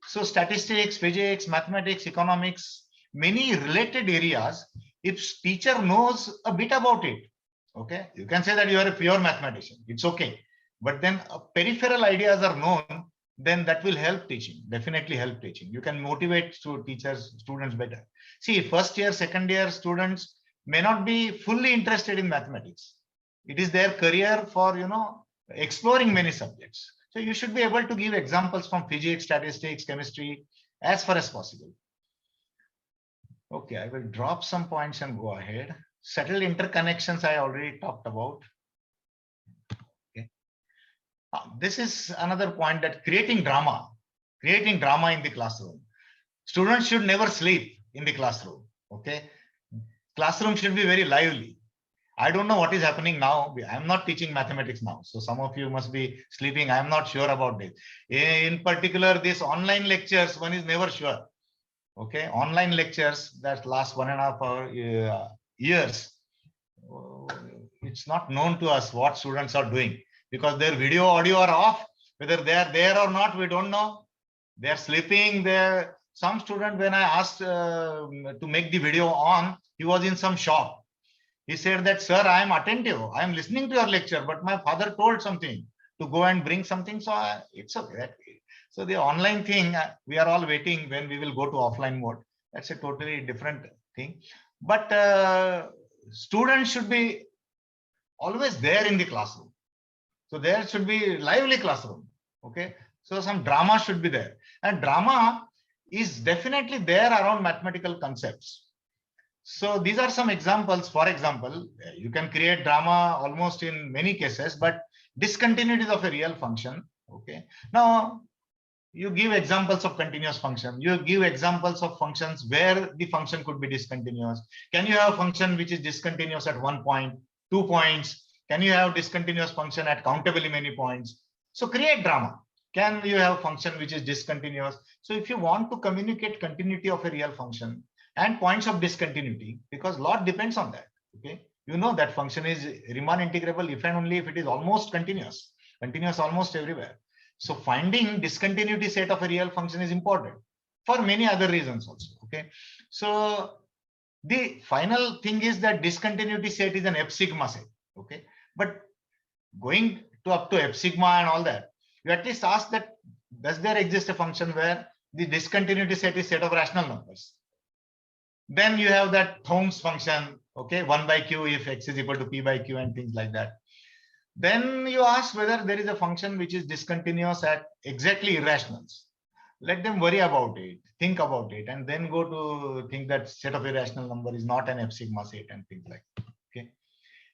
Speaker 2: So statistics, physics, mathematics, economics, many related areas. If teacher knows a bit about it, okay, you can say that you are a pure mathematician. It's okay. But then peripheral ideas are known, then that will help teaching, definitely help teaching. You can motivate students better. See, first year, second year students may not be fully interested in mathematics. It is their career for, exploring many subjects. So you should be able to give examples from physics, statistics, chemistry, as far as possible. Okay, I will drop some points and go ahead. Subtle interconnections I already talked about. Okay. This is another point, that creating drama in the classroom. Students should never sleep in the classroom. Okay. Classroom should be very lively. I don't know what is happening now. I'm not teaching mathematics now. So some of you must be sleeping. I'm not sure about this. In particular, this online lectures, one is never sure. Okay. Online lectures that last 1.5 years. It's not known to us what students are doing because their video, audio are off. Whether they are there or not, we don't know. They are sleeping. Some student, when I asked to make the video on, he was in some shop. He said that, sir, I am attentive. I am listening to your lecture, but my father told something to go and bring something. So it's okay. So the online thing, we are all waiting when we will go to offline mode. That's a totally different thing. But students should be always there in the classroom. So there should be lively classroom. Okay. So some drama should be there. And drama is definitely there around mathematical concepts. So these are some examples. For example, you can create drama almost in many cases, but discontinuities of a real function. Okay. Now, you give examples of continuous function. You give examples of functions where the function could be discontinuous. Can you have a function which is discontinuous at 1 point, 2 points? Can you have discontinuous function at countably many points? So create drama. Can you have a function which is discontinuous? So if you want to communicate continuity of a real function and points of discontinuity, because a lot depends on that. Okay. You know that function is Riemann integrable if and only if it is almost continuous almost everywhere. So finding discontinuity set of a real function is important. for many other reasons also. Okay, so the final thing is that discontinuity set is an F sigma set. Okay, but going to up to F sigma and all that, you at least ask that does there exist a function where the discontinuity set is set of rational numbers? Then you have that Thoms function, okay, 1 by q if x is equal to p by q and things like that. Then you ask whether there is a function which is discontinuous at exactly irrationals. Let them worry about it, think about it, and then go to think that set of irrational number is not an F sigma set and things like that. Okay.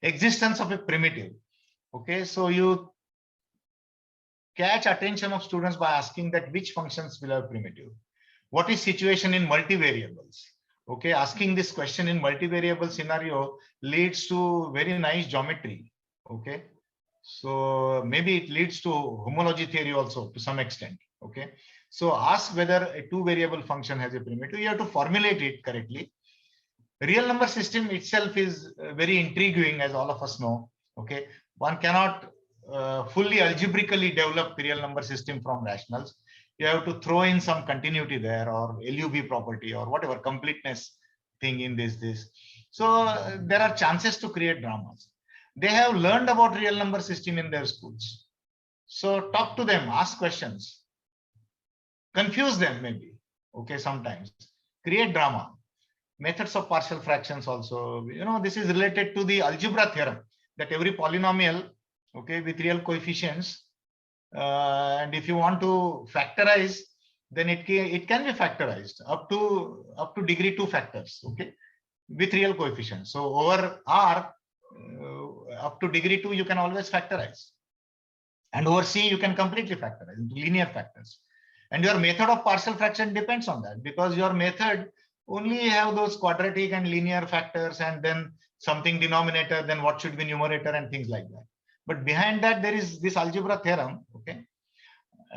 Speaker 2: Existence of a primitive. Okay, so you catch attention of students by asking that which functions will have primitive. What is situation in multivariables? Okay, asking this question in multivariable scenario leads to very nice geometry. Okay, so maybe it leads to homology theory also to some extent. Okay, so ask whether a two variable function has a primitive. You have to formulate it correctly. Real number system itself is very intriguing, as all of us know. Okay, one cannot fully algebraically develop the real number system from rationals. You have to throw in some continuity there, or LUB property, or whatever completeness thing in this. So there are chances to create dramas. They have learned about real number system in their schools. So talk to them, ask questions, confuse them maybe. Okay, sometimes create drama. Methods of partial fractions also. You know, this is related to the algebra theorem that every polynomial, okay, with real coefficients. And if you want to factorize, then it can be factorized up to degree 2 factors, okay, with real coefficients. So over R, up to degree 2, you can always factorize, and over C you can completely factorize into linear factors. And your method of partial fraction depends on that, because your method only have those quadratic and linear factors, and then something denominator, then what should be numerator and things like that. But behind that, there is this algebra theorem. Okay.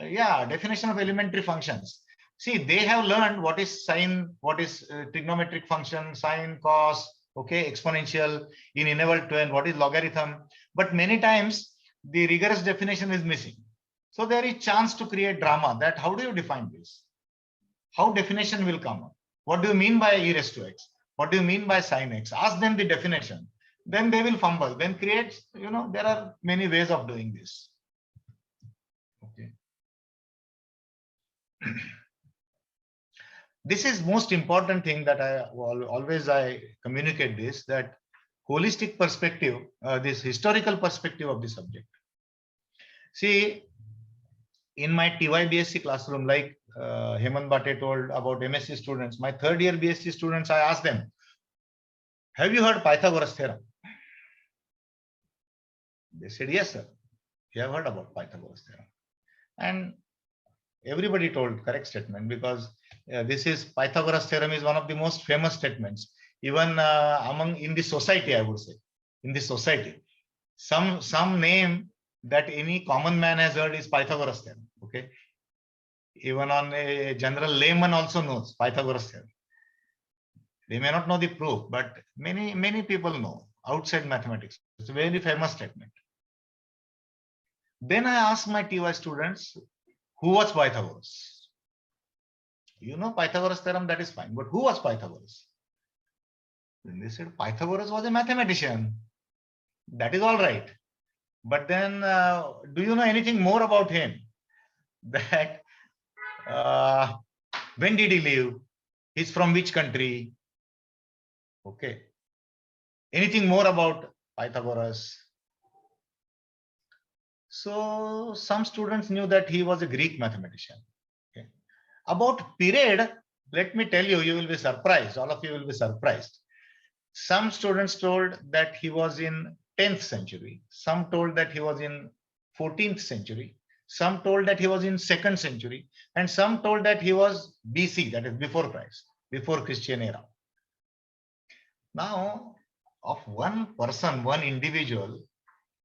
Speaker 2: Yeah, definition of elementary functions. See, they have learned what is sine, what is trigonometric function, sine, cos, okay, exponential in involved twin, what is logarithm. But many times the rigorous definition is missing. So there is chance to create drama that how do you define this? How definition will come up? What do you mean by e raised to x? What do you mean by sine x? Ask them the definition. Then they will fumble, then create, you know, there are many ways of doing this. Okay. This is most important thing that I communicate this, that holistic perspective, this historical perspective of the subject. See, in my TY BSc classroom, like Hemant Bhatte told about MSc students, my third year BSc students, I asked them, have you heard Pythagoras theorem? They said, yes, sir. We have heard about Pythagoras theorem. And everybody told correct statement, because this is Pythagoras theorem is one of the most famous statements, even in the society, I would say, in the society. Some name that any common man has heard is Pythagoras theorem. Okay. Even on a general layman also knows Pythagoras theorem. They may not know the proof, but many people know outside mathematics. It's a very famous statement. Then I asked my TY students, who was Pythagoras? You know Pythagoras theorem, that is fine, but who was Pythagoras? Then they said Pythagoras was a mathematician. That is all right. But then, do you know anything more about him? That when did he live? He's from which country? Okay. Anything more about Pythagoras? So some students knew that he was a Greek mathematician. Okay. About period, let me tell you, you will be surprised. All of you will be surprised. Some students told that he was in 10th century. Some told that he was in 14th century. Some told that he was in 2nd century. And some told that he was BC, that is before Christ, before Christian era. Now, of one person, one individual,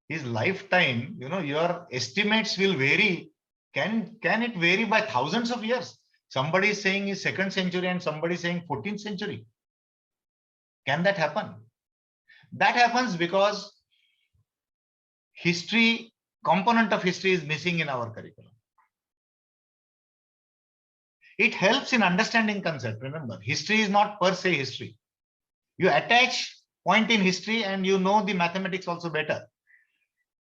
Speaker 2: his lifetime, you know, your estimates will vary. Can it vary by thousands of years? Somebody is saying is 2nd century and somebody is saying 14th century. Can that happen? That happens because history, component of history is missing in our curriculum. It helps in understanding concept. Remember, history is not per se history. You attach point in history and you know the mathematics also better.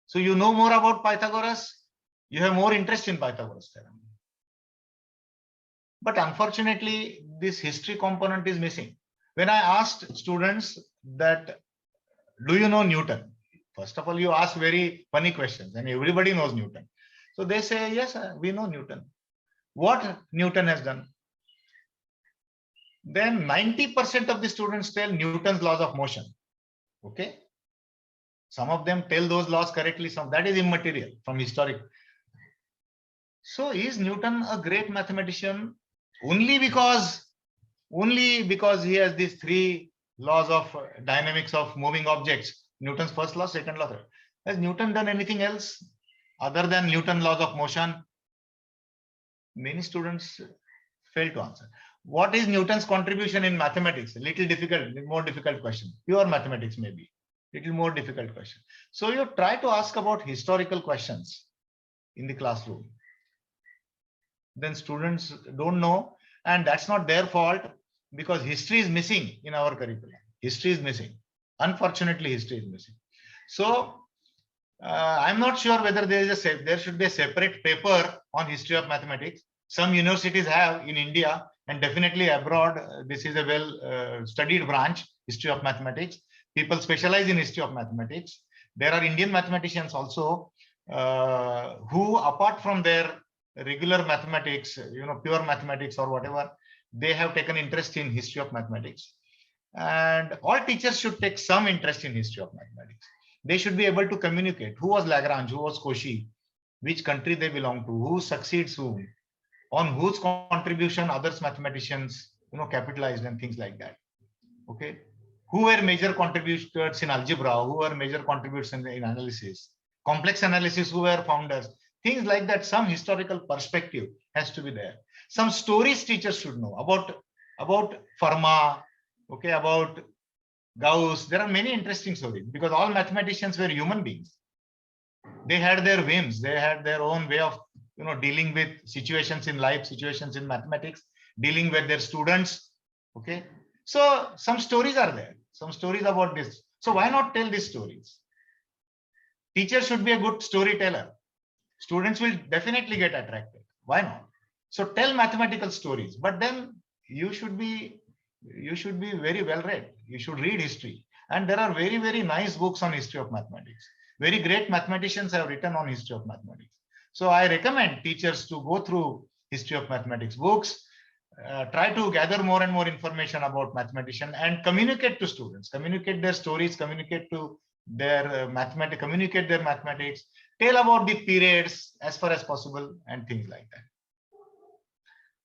Speaker 2: So you know more about Pythagoras, you have more interest in Pythagoras theorem. But unfortunately, this history component is missing. When I asked students that, do you know Newton? First of all, you ask very funny questions and everybody knows Newton. So they say, yes, we know Newton. What Newton has done? Then 90% of the students tell Newton's laws of motion. Okay. Some of them tell those laws correctly, some that is immaterial from historic. So is Newton a great mathematician only because he has these three laws of dynamics of moving objects? Newton's first law, second law, third. Has Newton done anything else other than Newton's laws of motion? Many students fail to answer. What is Newton's contribution in mathematics? A little difficult, more difficult question. Pure mathematics maybe. Little more difficult question. So you try to ask about historical questions in the classroom. Then students don't know, and that's not their fault because history is missing in our curriculum. History is missing. Unfortunately, history is missing. So I'm not sure whether there should be a separate paper on history of mathematics. Some universities have in India and definitely abroad. This is a well studied branch, history of mathematics. People specialize in history of mathematics. There are Indian mathematicians also who, apart from their regular mathematics, pure mathematics or whatever, they have taken interest in history of mathematics. And all teachers should take some interest in history of mathematics. They should be able to communicate who was Lagrange, who was Cauchy, which country they belong to, who succeeds whom, on whose contribution others mathematicians capitalized and things like that. Okay, who were major contributors in algebra, who were major contributors in analysis, complex analysis, who were founders, things like that. Some historical perspective has to be there. Some stories teachers should know about Fermat, okay, about Gauss. There are many interesting stories because all mathematicians were human beings. They had their whims. They had their own way of dealing with situations in life, situations in mathematics, dealing with their students. Okay, so some stories are there. Some stories about this. So why not tell these stories? Teacher should be a good storyteller. Students will definitely get attracted. Why not? So tell mathematical stories, but then you should be very well read. You should read history. And there are very, very nice books on history of mathematics. Very great mathematicians have written on history of mathematics. So I recommend teachers to go through history of mathematics books, try to gather more and more information about mathematicians and communicate to students, communicate their stories, communicate to their communicate their mathematics, tell about the periods as far as possible and things like that.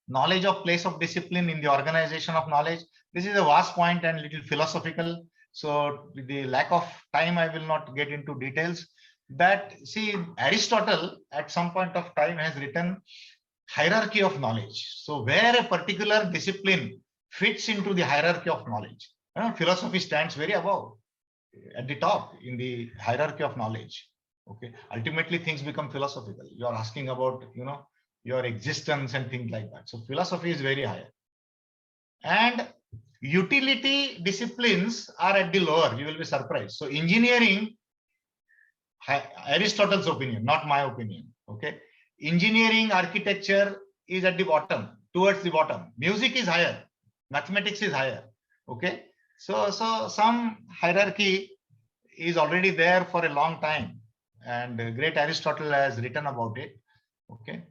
Speaker 2: Knowledge of place of discipline in the organization of knowledge. This is a vast point and little philosophical. So with the lack of time, I will not get into details. That, see, Aristotle at some point of time has written hierarchy of knowledge. So where a particular discipline fits into the hierarchy of knowledge. Philosophy stands very above, at the top in the hierarchy of knowledge. Okay, ultimately things become philosophical. You are asking about your existence and things like that. So philosophy is very high. And utility disciplines are at the lower. You will be surprised. So engineering, Aristotle's opinion, not my opinion. Okay, engineering, architecture is at the bottom, towards the bottom. Music is higher, mathematics is higher. Okay, so some hierarchy is already there for a long time, and great Aristotle has written about it. Okay,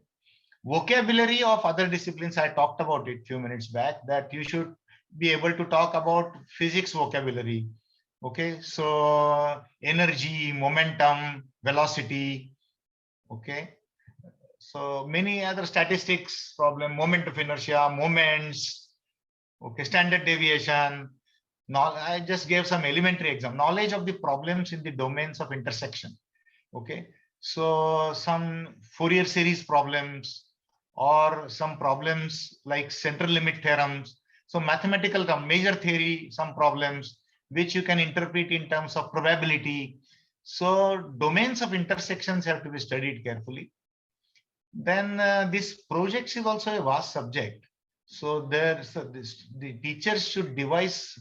Speaker 2: vocabulary of other disciplines, I talked about it a few minutes back, that you should be able to talk about physics vocabulary. Okay, so energy, momentum, velocity. Okay, so many other statistics problem, moment of inertia, moments. Okay, standard deviation. Now I just gave some elementary example. Knowledge of the problems in the domains of intersection. Okay, so some Fourier series problems or some problems like central limit theorems. So mathematical major theory, some problems which you can interpret in terms of probability. So domains of intersections have to be studied carefully. Then this projects is also a vast subject. So the teachers should devise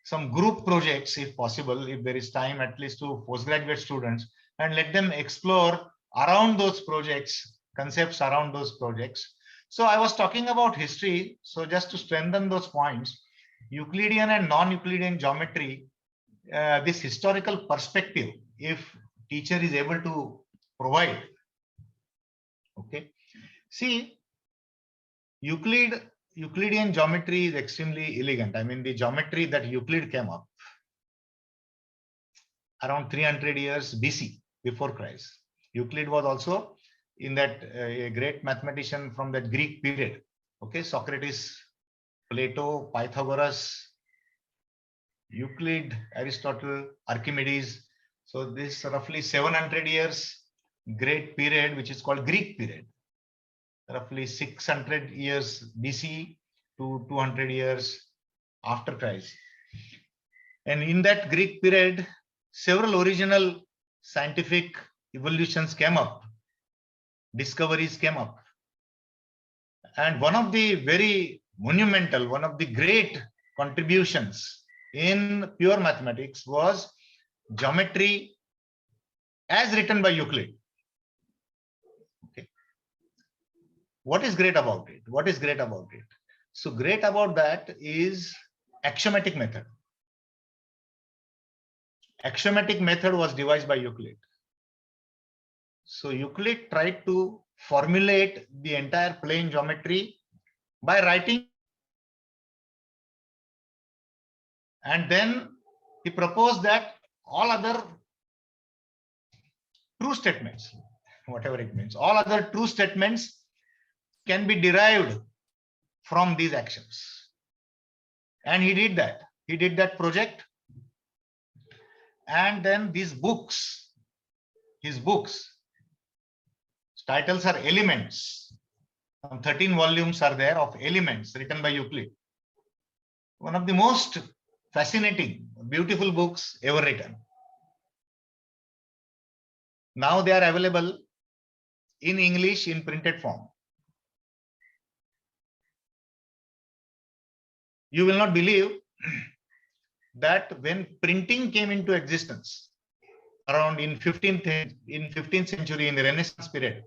Speaker 2: some group projects if possible, if there is time, at least to postgraduate students, and let them explore around those projects, concepts around those projects. So I was talking about history. So just to strengthen those points, Euclidean and non-Euclidean geometry, this historical perspective, if teacher is able to provide. Okay. See, Euclidean geometry is extremely elegant. I mean, the geometry that Euclid came up around 300 years BC, before Christ. Euclid was also in that a great mathematician from that Greek period. Okay, Socrates, Plato, Pythagoras, Euclid, Aristotle, Archimedes. So this roughly 700 years great period, which is called Greek period. Roughly 600 years BC to 200 years after Christ. And in that Greek period, several original scientific evolutions came up, discoveries came up. And one of the very monumental, one of the great contributions in pure mathematics was geometry as written by Euclid. Okay. What is great about it? What is great about it? So great about that is axiomatic method. Axiomatic method was devised by Euclid. So Euclid tried to formulate the entire plane geometry by writing, and then he proposed that all other true statements, whatever it means, all other true statements can be derived from these actions. And he did that. He did that project. And then these books, his books, titles are Elements. 13 volumes are there of Elements written by Euclid. One of the most fascinating, beautiful books ever written. Now they are available in English in printed form. You will not believe that when printing came into existence around in 15th century, in the Renaissance period,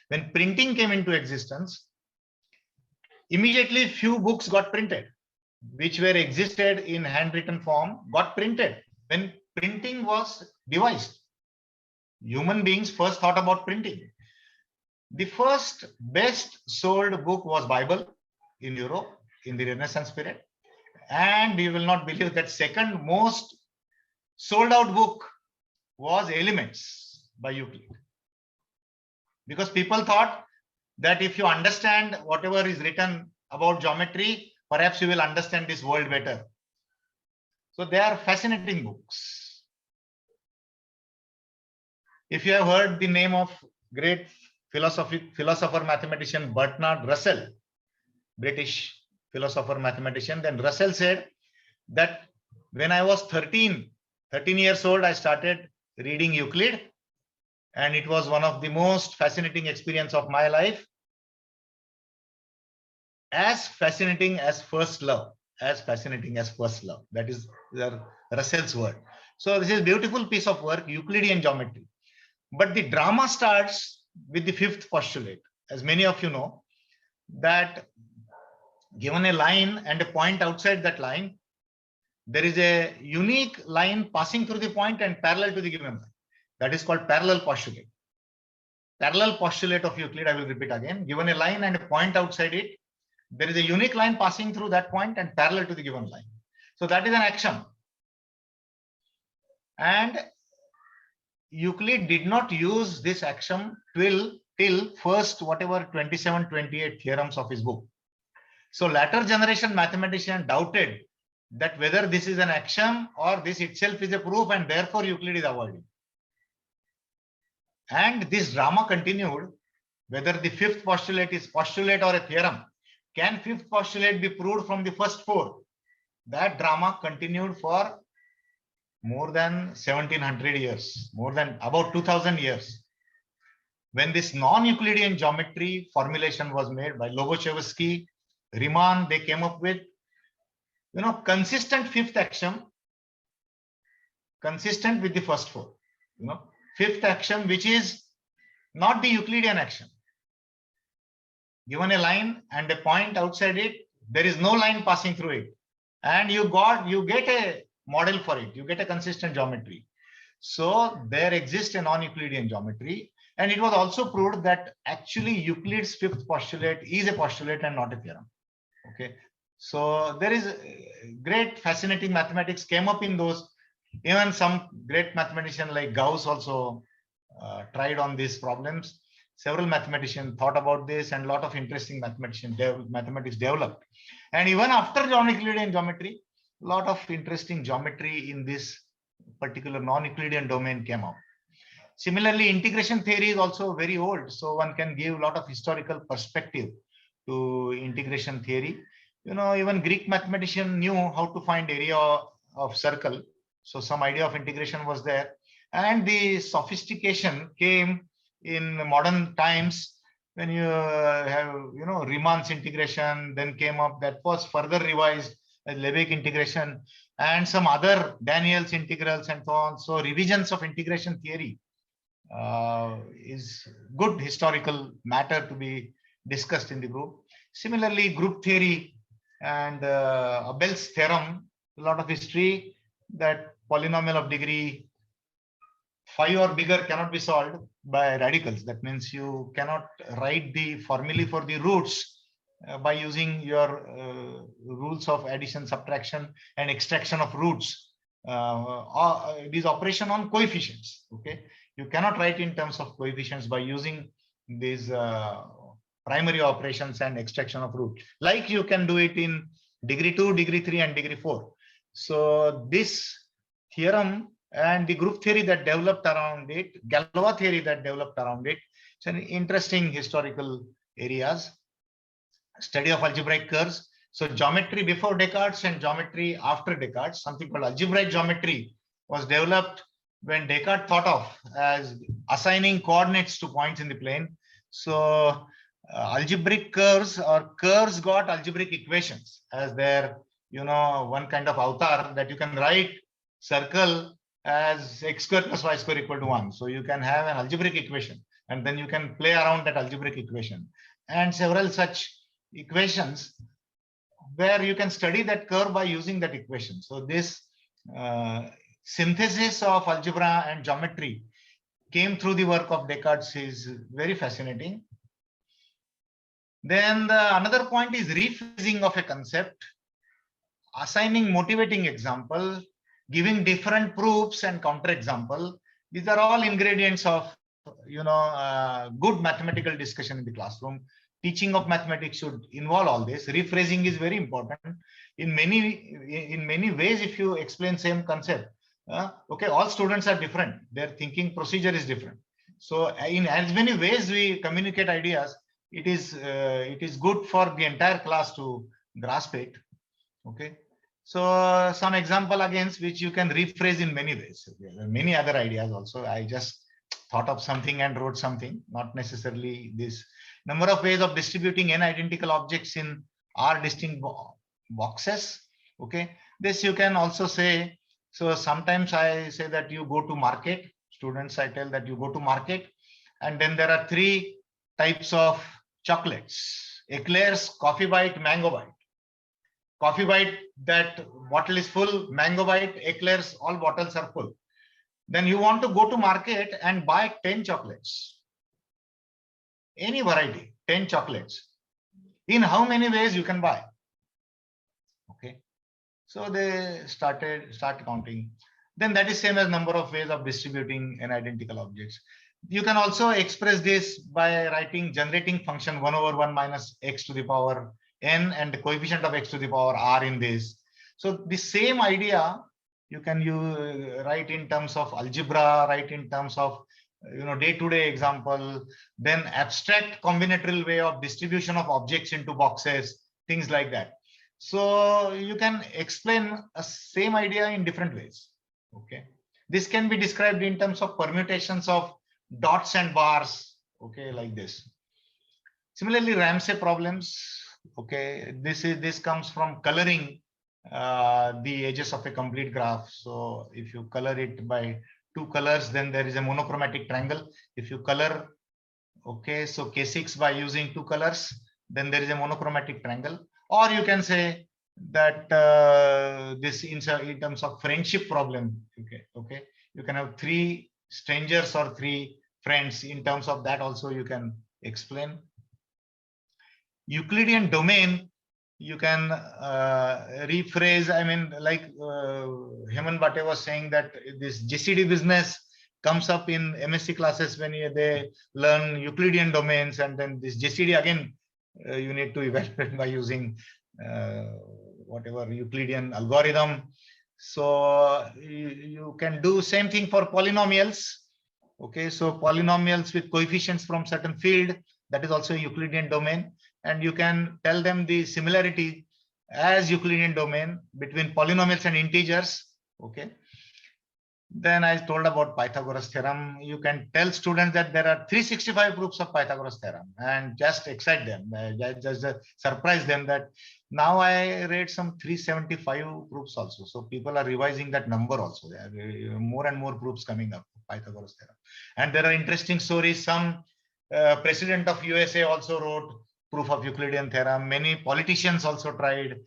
Speaker 2: when printing came into existence, immediately few books got printed, which were existed in handwritten form, got printed. When printing was devised, human beings first thought about printing. The first best sold book was Bible in Europe in the Renaissance period. And you will not believe that second most sold out book was Elements by Euclid. Because people thought that if you understand whatever is written about geometry, perhaps you will understand this world better. So they are fascinating books. If you have heard the name of great philosopher mathematician Bertrand Russell, British philosopher mathematician, then Russell said that when I was 13 years old, I started reading Euclid, and it was one of the most fascinating experience of my life. As fascinating as first love, as fascinating as first love. That is Russell's word. So this is a beautiful piece of work, Euclidean geometry. But the drama starts with the fifth postulate. As many of you know, that given a line and a point outside that line, there is a unique line passing through the point and parallel to the given line. That is called parallel postulate. Parallel postulate of Euclid, I will repeat again. Given a line and a point outside it, there is a unique line passing through that point and parallel to the given line. So that is an axiom. And Euclid did not use this axiom till first whatever 27, 28 theorems of his book. So later generation mathematician doubted that whether this is an axiom or this itself is a proof, and therefore Euclid is avoided. And this drama continued, whether the fifth postulate is postulate or a theorem. Can fifth postulate be proved from the first four? That drama continued for more than 1700 years, more than about 2000 years. when this non-Euclidean geometry formulation was made by Lobachevsky, Riemann, they came up with, consistent fifth axiom, consistent with the first four, fifth axiom, which is not the Euclidean axiom. Given a line and a point outside it, there is no line passing through it. And you get a model for it. You get a consistent geometry. So there exists a non-Euclidean geometry. And it was also proved that actually Euclid's fifth postulate is a postulate and not a theorem. Okay. So there is great fascinating mathematics came up in those. Even some great mathematician like Gauss also tried on these problems. Several mathematicians thought about this, and a lot of interesting mathematics developed. And even after non-Euclidean geometry, a lot of interesting geometry in this particular non-Euclidean domain came out. Similarly, integration theory is also very old, so one can give a lot of historical perspective to integration theory. Even Greek mathematician knew how to find area of circle, so some idea of integration was there. And the sophistication came in modern times when you have, Riemann's integration, then came up, that was further revised as Lebesgue integration, and some other Daniel's integrals and so on. So revisions of integration theory is good historical matter to be discussed in the group. Similarly, group theory and Abel's theorem, a lot of history that polynomial of degree 5 or bigger cannot be solved by radicals. That means you cannot write the formulae for the roots by using your rules of addition, subtraction, and extraction of roots. It is operation on coefficients. Okay, you cannot write in terms of coefficients by using these primary operations and extraction of root, like you can do it in degree 2, degree 3, and degree 4. So this theorem and the group theory that developed around it, Galois theory that developed around it, it's an interesting historical areas. Study of algebraic curves. So geometry before Descartes and geometry after Descartes, something called algebraic geometry was developed when Descartes thought of as assigning coordinates to points in the plane. So algebraic curves or curves got algebraic equations as their, one kind of avatar that you can write circle as x square plus y square equal to 1. So you can have an algebraic equation, and then you can play around that algebraic equation, and several such equations where you can study that curve by using that equation. So this synthesis of algebra and geometry came through the work of Descartes is very fascinating. Then another point is rephrasing of a concept, assigning motivating example, giving different proofs and counterexample. These are all ingredients of good mathematical discussion in the classroom. Teaching of mathematics should involve all this. Rephrasing is very important. In many ways, if you explain same concept, okay, all students are different. Their thinking procedure is different. So in as many ways we communicate ideas, it is good for the entire class to grasp it. Okay. So some example against which you can rephrase in many ways. There are many other ideas also. I just thought of something and wrote something, not necessarily this. Number of ways of distributing n identical objects in r distinct boxes. Okay, this you can also say. So sometimes I say that you go to market. Students, I tell that you go to market, and then there are 3 types of chocolates: eclairs, coffee bite, mango bite. Coffee bite, that bottle is full. Mango bite, eclairs, all bottles are full. Then you want to go to market and buy 10 chocolates. Any variety, 10 chocolates. In how many ways you can buy? Okay. So they start counting. Then that is same as number of ways of distributing n identical objects. You can also express this by generating function 1 over 1 minus x to the power n and the coefficient of x to the power r in this. So the same idea you can write in terms of algebra, write in terms of day-to-day example, then abstract combinatorial way of distribution of objects into boxes, things like that. So you can explain a same idea in different ways. Okay, this can be described in terms of permutations of dots and bars. Okay, like this. Similarly, Ramsey problems. Okay, this comes from coloring the edges of a complete graph. So if you color it by two colors, then there is a monochromatic triangle. If you color, okay, so K6 by using two colors, then there is a monochromatic triangle. Or you can say that this in terms of friendship problem. Okay, you can have three strangers or three friends. In terms of that, also you can explain. Euclidean domain, you can rephrase. I mean, like Heman Bhatte was saying that this GCD business comes up in MSc classes when they learn Euclidean domains, and then this GCD again you need to evaluate by using whatever Euclidean algorithm. So you can do same thing for polynomials. Okay, so polynomials with coefficients from certain field, that is also a Euclidean domain. And you can tell them the similarity as Euclidean domain between polynomials and integers. Okay. Then I told about Pythagoras theorem. You can tell students that there are 365 proofs of Pythagoras theorem and just excite them, just surprise them that now I read some 375 proofs also. So people are revising that number also. There are more and more proofs coming up, Pythagoras theorem. And there are interesting stories. Some president of USA also wrote proof of Euclidean theorem. Many politicians also tried.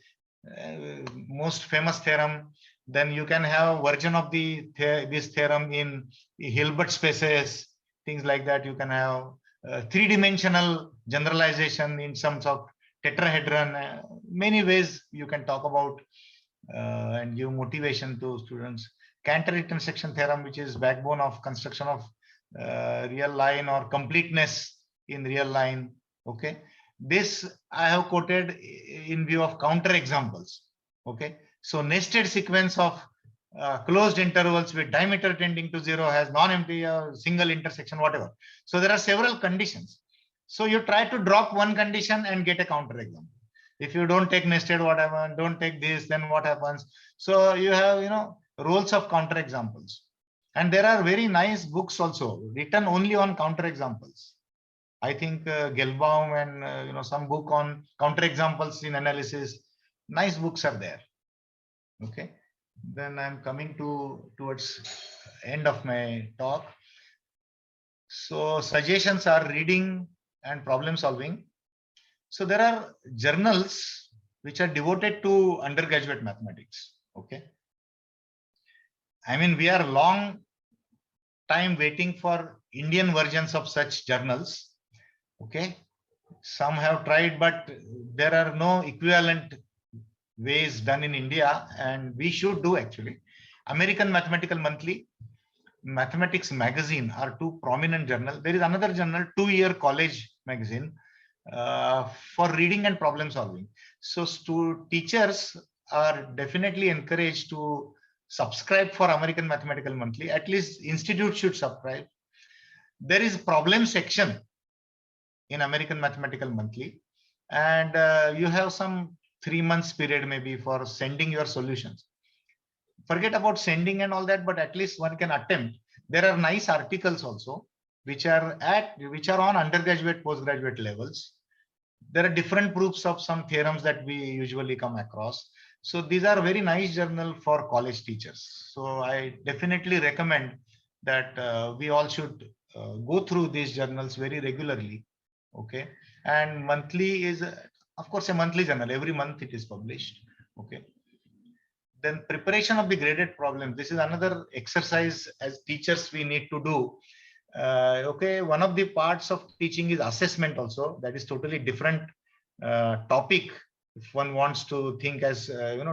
Speaker 2: Most famous theorem. Then you can have version of this theorem in Hilbert spaces, things like that. You can have three-dimensional generalization in terms of tetrahedron. Many ways you can talk about and give motivation to students. Cantor intersection theorem, which is backbone of construction of real line or completeness in real line. Okay, this I have quoted in view of counter examples. Okay, so nested sequence of closed intervals with diameter tending to 0 has non-empty single intersection, whatever. So there are several conditions. So you try to drop one condition and get a counter example. If you don't take nested, whatever, don't take this, then what happens? So you have, roles of counter examples. And there are very nice books also written only on counter examples. I think Gelbaum and some book on counter examples in analysis. Nice books are there. Okay. Then I'm coming towards end of my talk. So suggestions are reading and problem solving. So there are journals which are devoted to undergraduate mathematics. Okay. I mean, we are long time waiting for Indian versions of such journals. Okay. Some have tried, but there are no equivalent ways done in India, and we should do actually. American Mathematical Monthly, Mathematics Magazine are two prominent journals. There is another journal, 2-year college magazine for reading and problem solving. So teachers are definitely encouraged to subscribe for American Mathematical Monthly. At least institute should subscribe. There is problem section in American Mathematical Monthly, and you have some 3 months period maybe for sending your solutions. Forget about sending and all that, but at least one can attempt. There are nice articles also which are on undergraduate, postgraduate levels. There are different proofs of some theorems that we usually come across. So these are very nice journal for college teachers. So I definitely recommend that we all should go through these journals very regularly. Okay, and monthly is of course a monthly journal. Every month it is published. Okay. Then preparation of the graded problems. This is another exercise as teachers we need to do. Okay, one of the parts of teaching is assessment also. That is totally different topic. If one wants to think as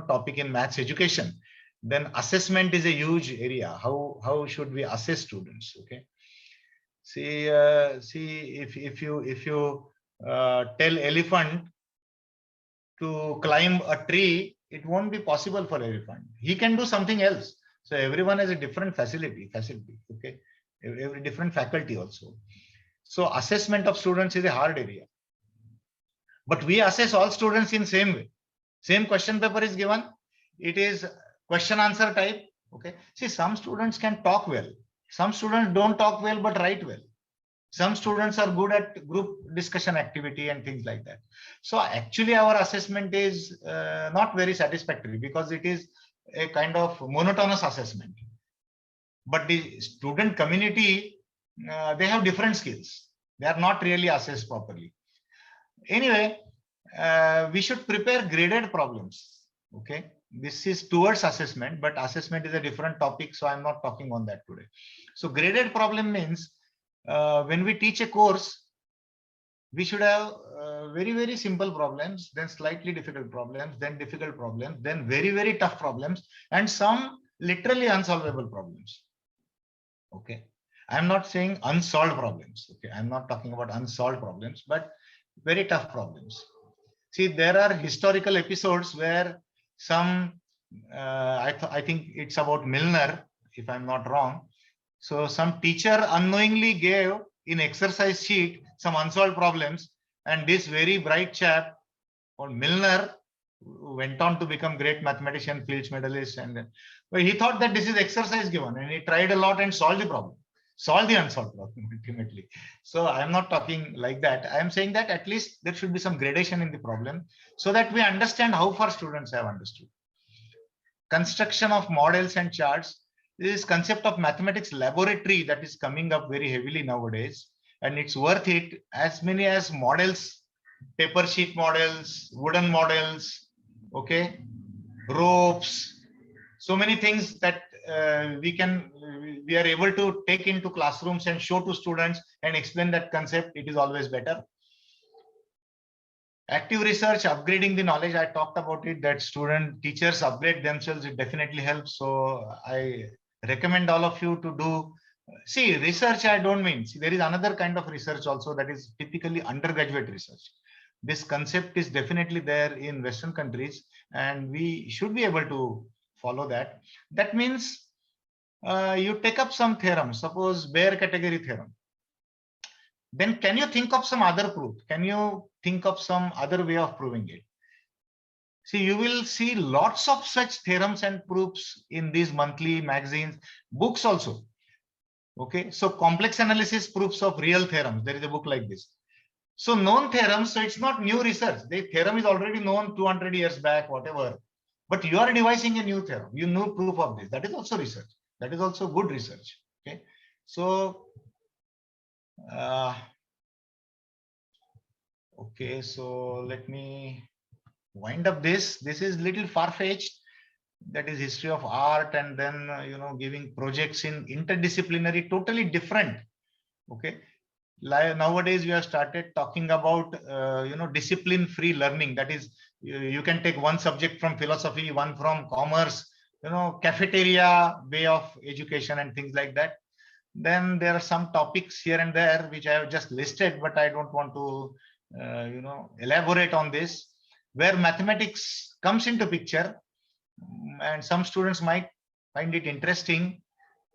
Speaker 2: topic in maths education, then assessment is a huge area. How should we assess students? Okay. See if you tell elephant to climb a tree, it won't be possible for elephant. He can do something else. So everyone has a different facility. Okay, every different faculty also. So assessment of students is a hard area. But we assess all students in same way. Same question paper is given. It is question answer type. Okay. See, some students can talk well. Some students don't talk well but write well. Some students are good at group discussion activity and things like that. So actually our assessment is not very satisfactory because it is a kind of monotonous assessment. But the student community, they have different skills. They are not really assessed properly. Anyway, we should prepare graded problems. Okay, this is towards assessment, but assessment is a different topic, so I'm not talking on that today. So graded problem means when we teach a course, we should have very, very simple problems, then slightly difficult problems, then difficult problems, then very, very tough problems, and some literally unsolvable problems. Okay, I'm not saying unsolved problems. Okay, I'm not talking about unsolved problems, but very tough problems. See, there are historical episodes where some, I think it's about Milner, if I'm not wrong. So some teacher unknowingly gave in exercise sheet some unsolved problems, and this very bright chap called Milner went on to become great mathematician, Fields medalist, and but he thought that this is exercise given, and he tried a lot and solved the problem, solved the unsolved problem ultimately. So I'm not talking like that. I'm saying that at least there should be some gradation in the problem so that we understand how far students have understood. Construction of models and charts. This concept of mathematics laboratory that is coming up very heavily nowadays, and it's worth it. As many as models, paper sheet models, wooden models, okay, ropes, so many things that we are able to take into classrooms and show to students and explain that concept. It is always better. Active research, upgrading the knowledge. I talked about it, that teachers upgrade themselves. It definitely helps. So I recommend all of you to do. See, research, I don't mean. See, there is another kind of research also that is typically undergraduate research. This concept is definitely there in Western countries, and we should be able to follow that. That means you take up some theorem, suppose Bayer category theorem. Then can you think of some other proof? Can you think of some other way of proving it? See, you will see lots of such theorems and proofs in these monthly magazines, books also. Okay, so complex analysis proofs of real theorems. There is a book like this. So known theorems, so it's not new research. The theorem is already known 200 years back, whatever. But you are devising a new theorem. You know proof of this. That is also research. That is also good research. Okay, so okay, so let me wind up this. This is little far-fetched. That is history of art, and then giving projects in interdisciplinary, totally different. Okay, nowadays we have started talking about discipline-free learning. That is, you can take one subject from philosophy, one from commerce, cafeteria way of education and things like that. Then there are some topics here and there which I have just listed, but I don't want to elaborate on this, where mathematics comes into picture, and some students might find it interesting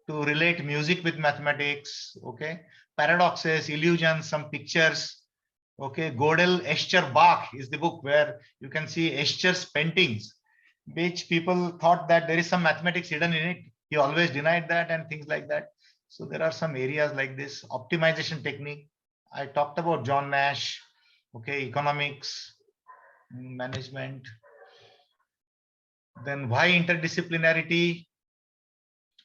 Speaker 2: to relate music with mathematics. Okay, paradoxes, illusions, some pictures. Okay, Gödel, Escher, Bach is the book where you can see Escher's paintings, which people thought that there is some mathematics hidden in it. He always denied that and things like that. So there are some areas like this. Optimization technique. I talked about John Nash. Okay, economics, management. Then why interdisciplinarity?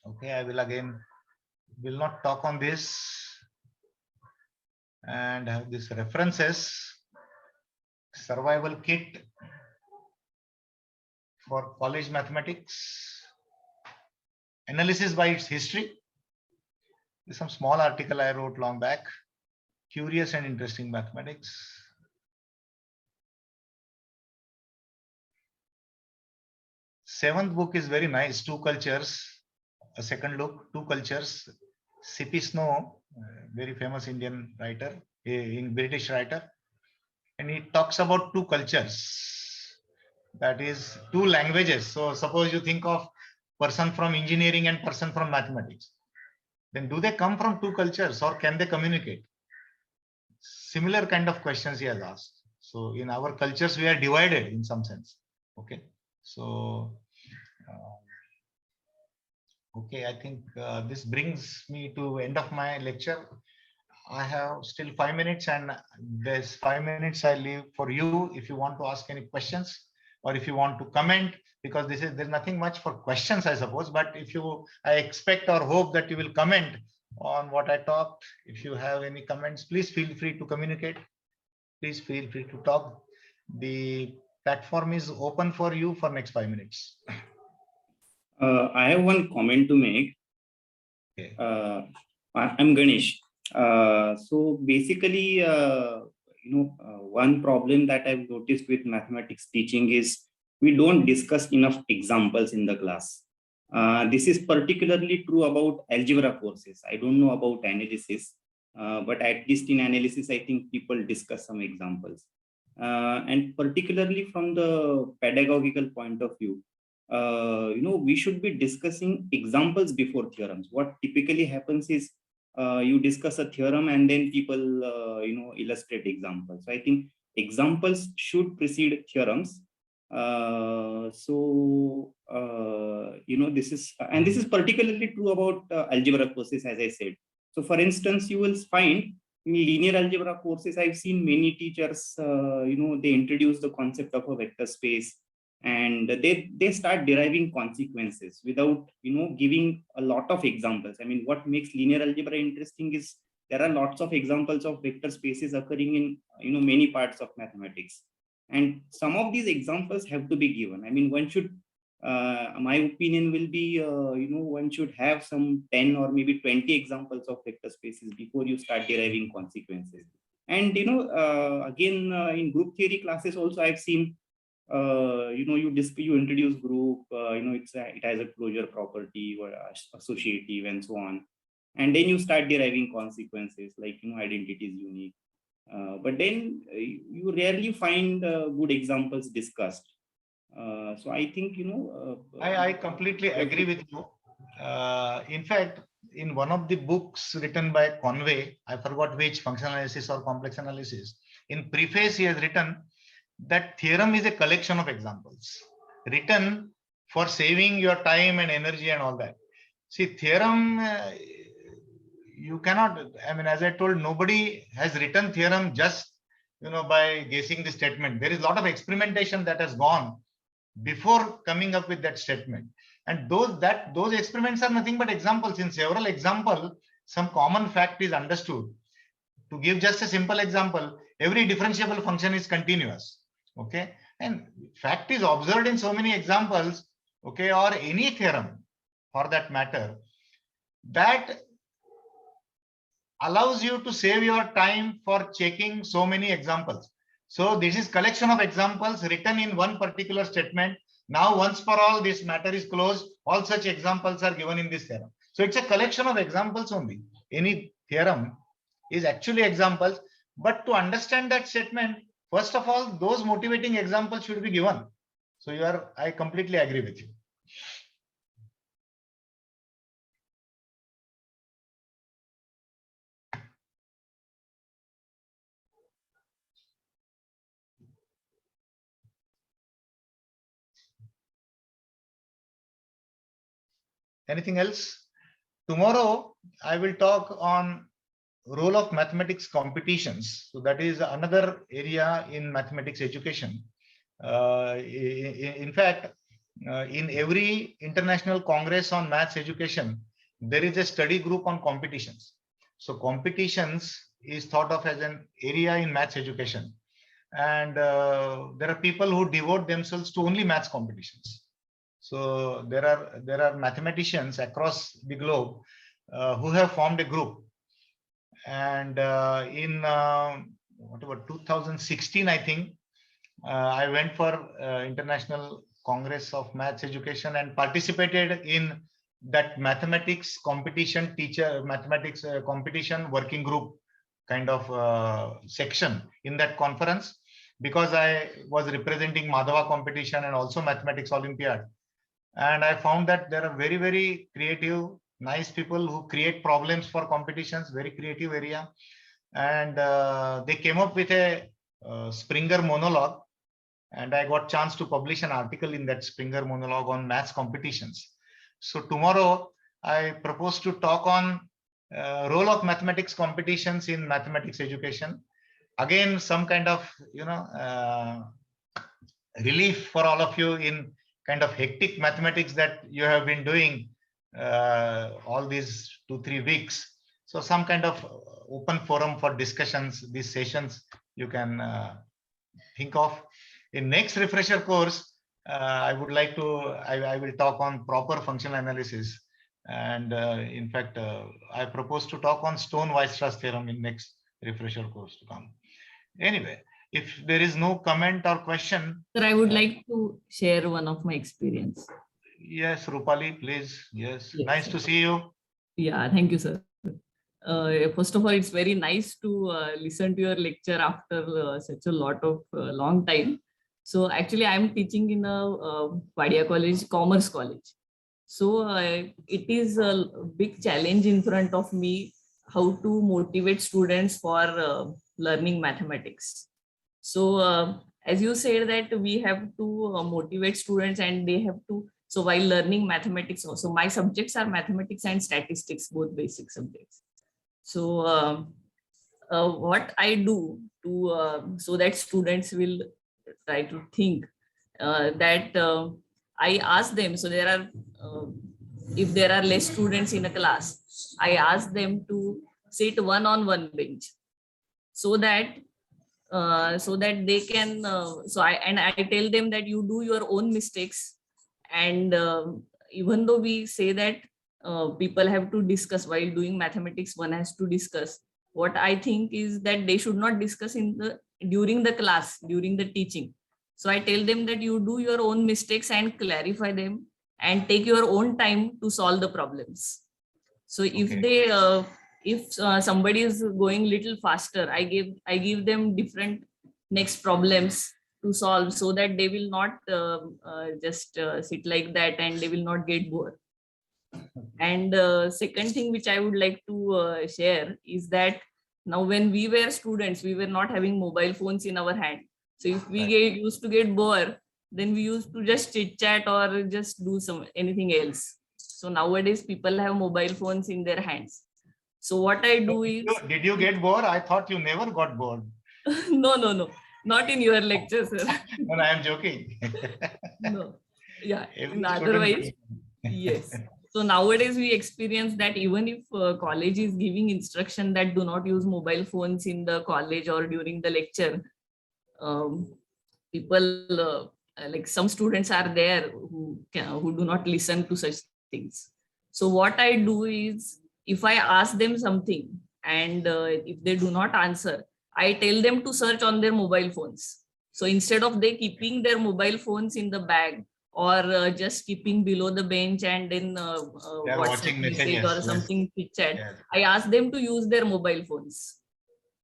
Speaker 2: Okay, I will not talk on this. And I have these references. Survival kit for college mathematics. Analysis by its history. There's some small article I wrote long back. Curious and interesting mathematics. Seventh book is very nice. Two Cultures. A second look. Two Cultures. C.P. Snow, very famous Indian writer, British writer, and he talks about two cultures. That is two languages. So suppose you think of person from engineering and person from mathematics. Then do they come from two cultures, or can they communicate? Similar kind of questions he has asked. So in our cultures, we are divided in some sense. Okay. So, okay, I think this brings me to end of my lecture. I have still 5 minutes, and this 5 minutes I leave for you if you want to ask any questions or if you want to comment, because there's nothing much for questions, I suppose. But I expect or hope that you will comment on what I talked. If you have any comments, please feel free to communicate. Please feel free to talk. The platform is open for you for next 5 minutes.
Speaker 4: I have one comment to make.
Speaker 2: Okay.
Speaker 4: I'm Ganesh. So basically, one problem that I've noticed with mathematics teaching is we don't discuss enough examples in the class. This is particularly true about algebra courses. I don't know about analysis, but at least in analysis, I think people discuss some examples. And particularly from the pedagogical point of view, we should be discussing examples before theorems. What typically happens is you discuss a theorem and then people, illustrate examples. So I think examples should precede theorems. This is particularly true about algebra courses, as I said. So for instance, you will find in linear algebra courses, I've seen many teachers, they introduce the concept of a vector space, and they start deriving consequences without giving a lot of examples. I mean, what makes linear algebra interesting is there are lots of examples of vector spaces occurring in many parts of mathematics, and some of these examples have to be given. I mean, one should my opinion will be one should have some 10 or maybe 20 examples of vector spaces before you start deriving consequences. And again, in group theory classes also I've seen you introduce group, it has a closure property or associative and so on, and then you start deriving consequences like identity is unique, but then you rarely find good examples discussed. So I think
Speaker 2: I completely agree with you. In fact, in one of the books written by Conway, I forgot which, functional analysis or complex analysis, in preface he has written that theorem is a collection of examples written for saving your time and energy and all that. See, theorem, you cannot, I mean, as I told, nobody has written theorem just, by guessing the statement. There is a lot of experimentation that has gone before coming up with that statement. And those experiments are nothing but examples. In several examples, some common fact is understood. To give just a simple example, every differentiable function is continuous. Okay, and fact is observed in so many examples, okay, or any theorem for that matter, that allows you to save your time for checking so many examples. So this is collection of examples written in one particular statement. Now once for all, this matter is closed. All such examples are given in this theorem. So it's a collection of examples only. Any theorem is actually examples, but to understand that statement, first of all, those motivating examples should be given. So I completely agree with you. Anything else? Tomorrow, I will talk on role of mathematics competitions. So that is another area in mathematics education. In fact, in every international congress on maths education, there is a study group on competitions. So competitions is thought of as an area in maths education. And there are people who devote themselves to only maths competitions. So there are mathematicians across the globe who have formed a group. And in 2016, I think, I went for International Congress of Maths Education and participated in that mathematics competition competition working group kind of section in that conference, because I was representing Madhava competition and also mathematics Olympiad. And I found that there are very, very creative, nice people who create problems for competitions, very creative area. And they came up with a Springer monologue, and I got chance to publish an article in that Springer monologue on maths competitions. So tomorrow I propose to talk on role of mathematics competitions in mathematics education. Again, some kind of, relief for all of you in kind of hectic mathematics that you have been doing all these 2-3 weeks. So some kind of open forum for discussions, these sessions you can think of. In next refresher course, I would like to, I will talk on proper functional analysis. And in fact, I propose to talk on Stone-Weierstrass theorem in next refresher course to come. Anyway, if there is no comment or question.
Speaker 7: Sir, I would like to share one of my experience.
Speaker 2: Yes, Rupali, please. Yes, nice
Speaker 7: sir.
Speaker 2: to see you.
Speaker 7: Yeah, thank you, sir. First of all, it's very nice to listen to your lecture after such a lot of long time. So actually, I'm teaching in a Wadia College, Commerce College. So it is a big challenge in front of me how to motivate students for learning mathematics. So as you said that we have to motivate students and they have to, so while learning mathematics also, my subjects are mathematics and statistics, both basic subjects. So what I do to so that students will try to think that I ask them, so there are if there are less students in a class, I ask them to sit one on one bench so that they can I tell them that you do your own mistakes, and even though we say that people have to discuss while doing mathematics, one has to discuss, what I think is that they should not discuss during the class, during the teaching. So I tell them that you do your own mistakes and clarify them and take your own time to solve the problems. So if somebody is going little faster, I give them different next problems to solve so that they will not just sit like that and they will not get bored. And second thing which I would like to share is that now when we were students, we were not having mobile phones in our hand. So if we used to get bored, then we used to just chit chat or just do anything else. So nowadays people have mobile phones in their hands. So what I do is...
Speaker 2: Did you get bored? I thought you never got bored.
Speaker 7: No. Not in your lecture, sir.
Speaker 2: No, I am joking.
Speaker 7: No. Yeah. Otherwise, yes. So nowadays we experience that even if college is giving instruction that do not use mobile phones in the college or during the lecture, people like some students are there who do not listen to such things. So what I do is, if I ask them something and if they do not answer, I tell them to search on their mobile phones. So instead of they keeping their mobile phones in the bag or just keeping below the bench and then WhatsApp message or something chit chat, I ask them to use their mobile phones.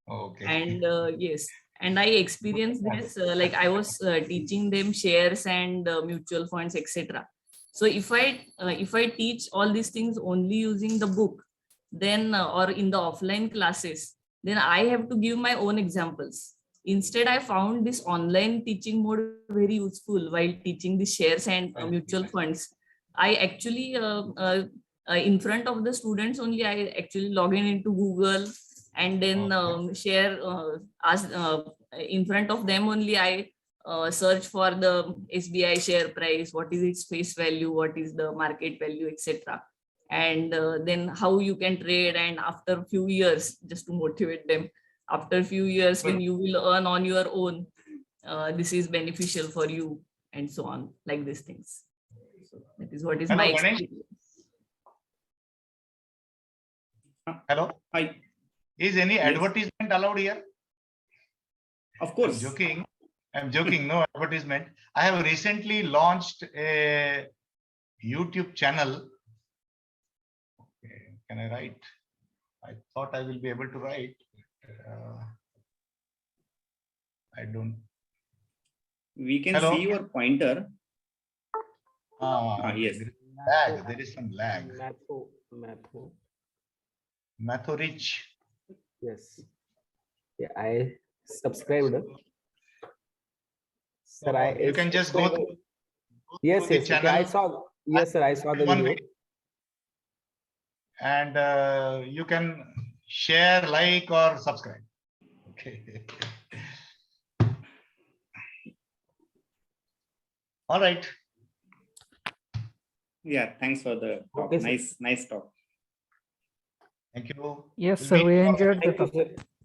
Speaker 2: Okay.
Speaker 7: And yes, and I experienced this like I was teaching them shares and mutual funds, etc. So if I teach all these things only using the book, then or in the offline classes, then I have to give my own examples. Instead, I found this online teaching mode very useful while teaching the shares and mutual funds. I actually, in front of the students only, I actually log into Google and then share, in front of them only, I search for the SBI share price, what is its face value, what is the market value, etc. And then how you can trade, and after a few years, just to motivate them, after a few years when you will earn on your own, this is beneficial for you, and so on, like these things. So that is what is my experience.
Speaker 2: Hello.
Speaker 4: Hi.
Speaker 2: Is any advertisement allowed here?
Speaker 4: Of course.
Speaker 2: I'm joking. No advertisement. I have recently launched a YouTube channel. Okay. Can I write? I thought I will be able to write. I don't.
Speaker 4: We can see your pointer.
Speaker 2: Yes. Lag. There is some lag. Mathorich.
Speaker 3: Yes. Yeah, I subscribed. Sir,
Speaker 2: you can just go through.
Speaker 3: Yes, okay, I saw. Yes, sir, I saw the video.
Speaker 2: and you can share, like, or subscribe. Okay. All right.
Speaker 4: Yeah, thanks for the talk.
Speaker 3: Okay, sir.
Speaker 4: Nice talk.
Speaker 2: Thank you.
Speaker 8: Yes,
Speaker 2: We'll
Speaker 8: sir.
Speaker 2: meet
Speaker 8: We
Speaker 2: you all.
Speaker 8: enjoyed the
Speaker 3: Thank you,
Speaker 8: topic.
Speaker 3: sir.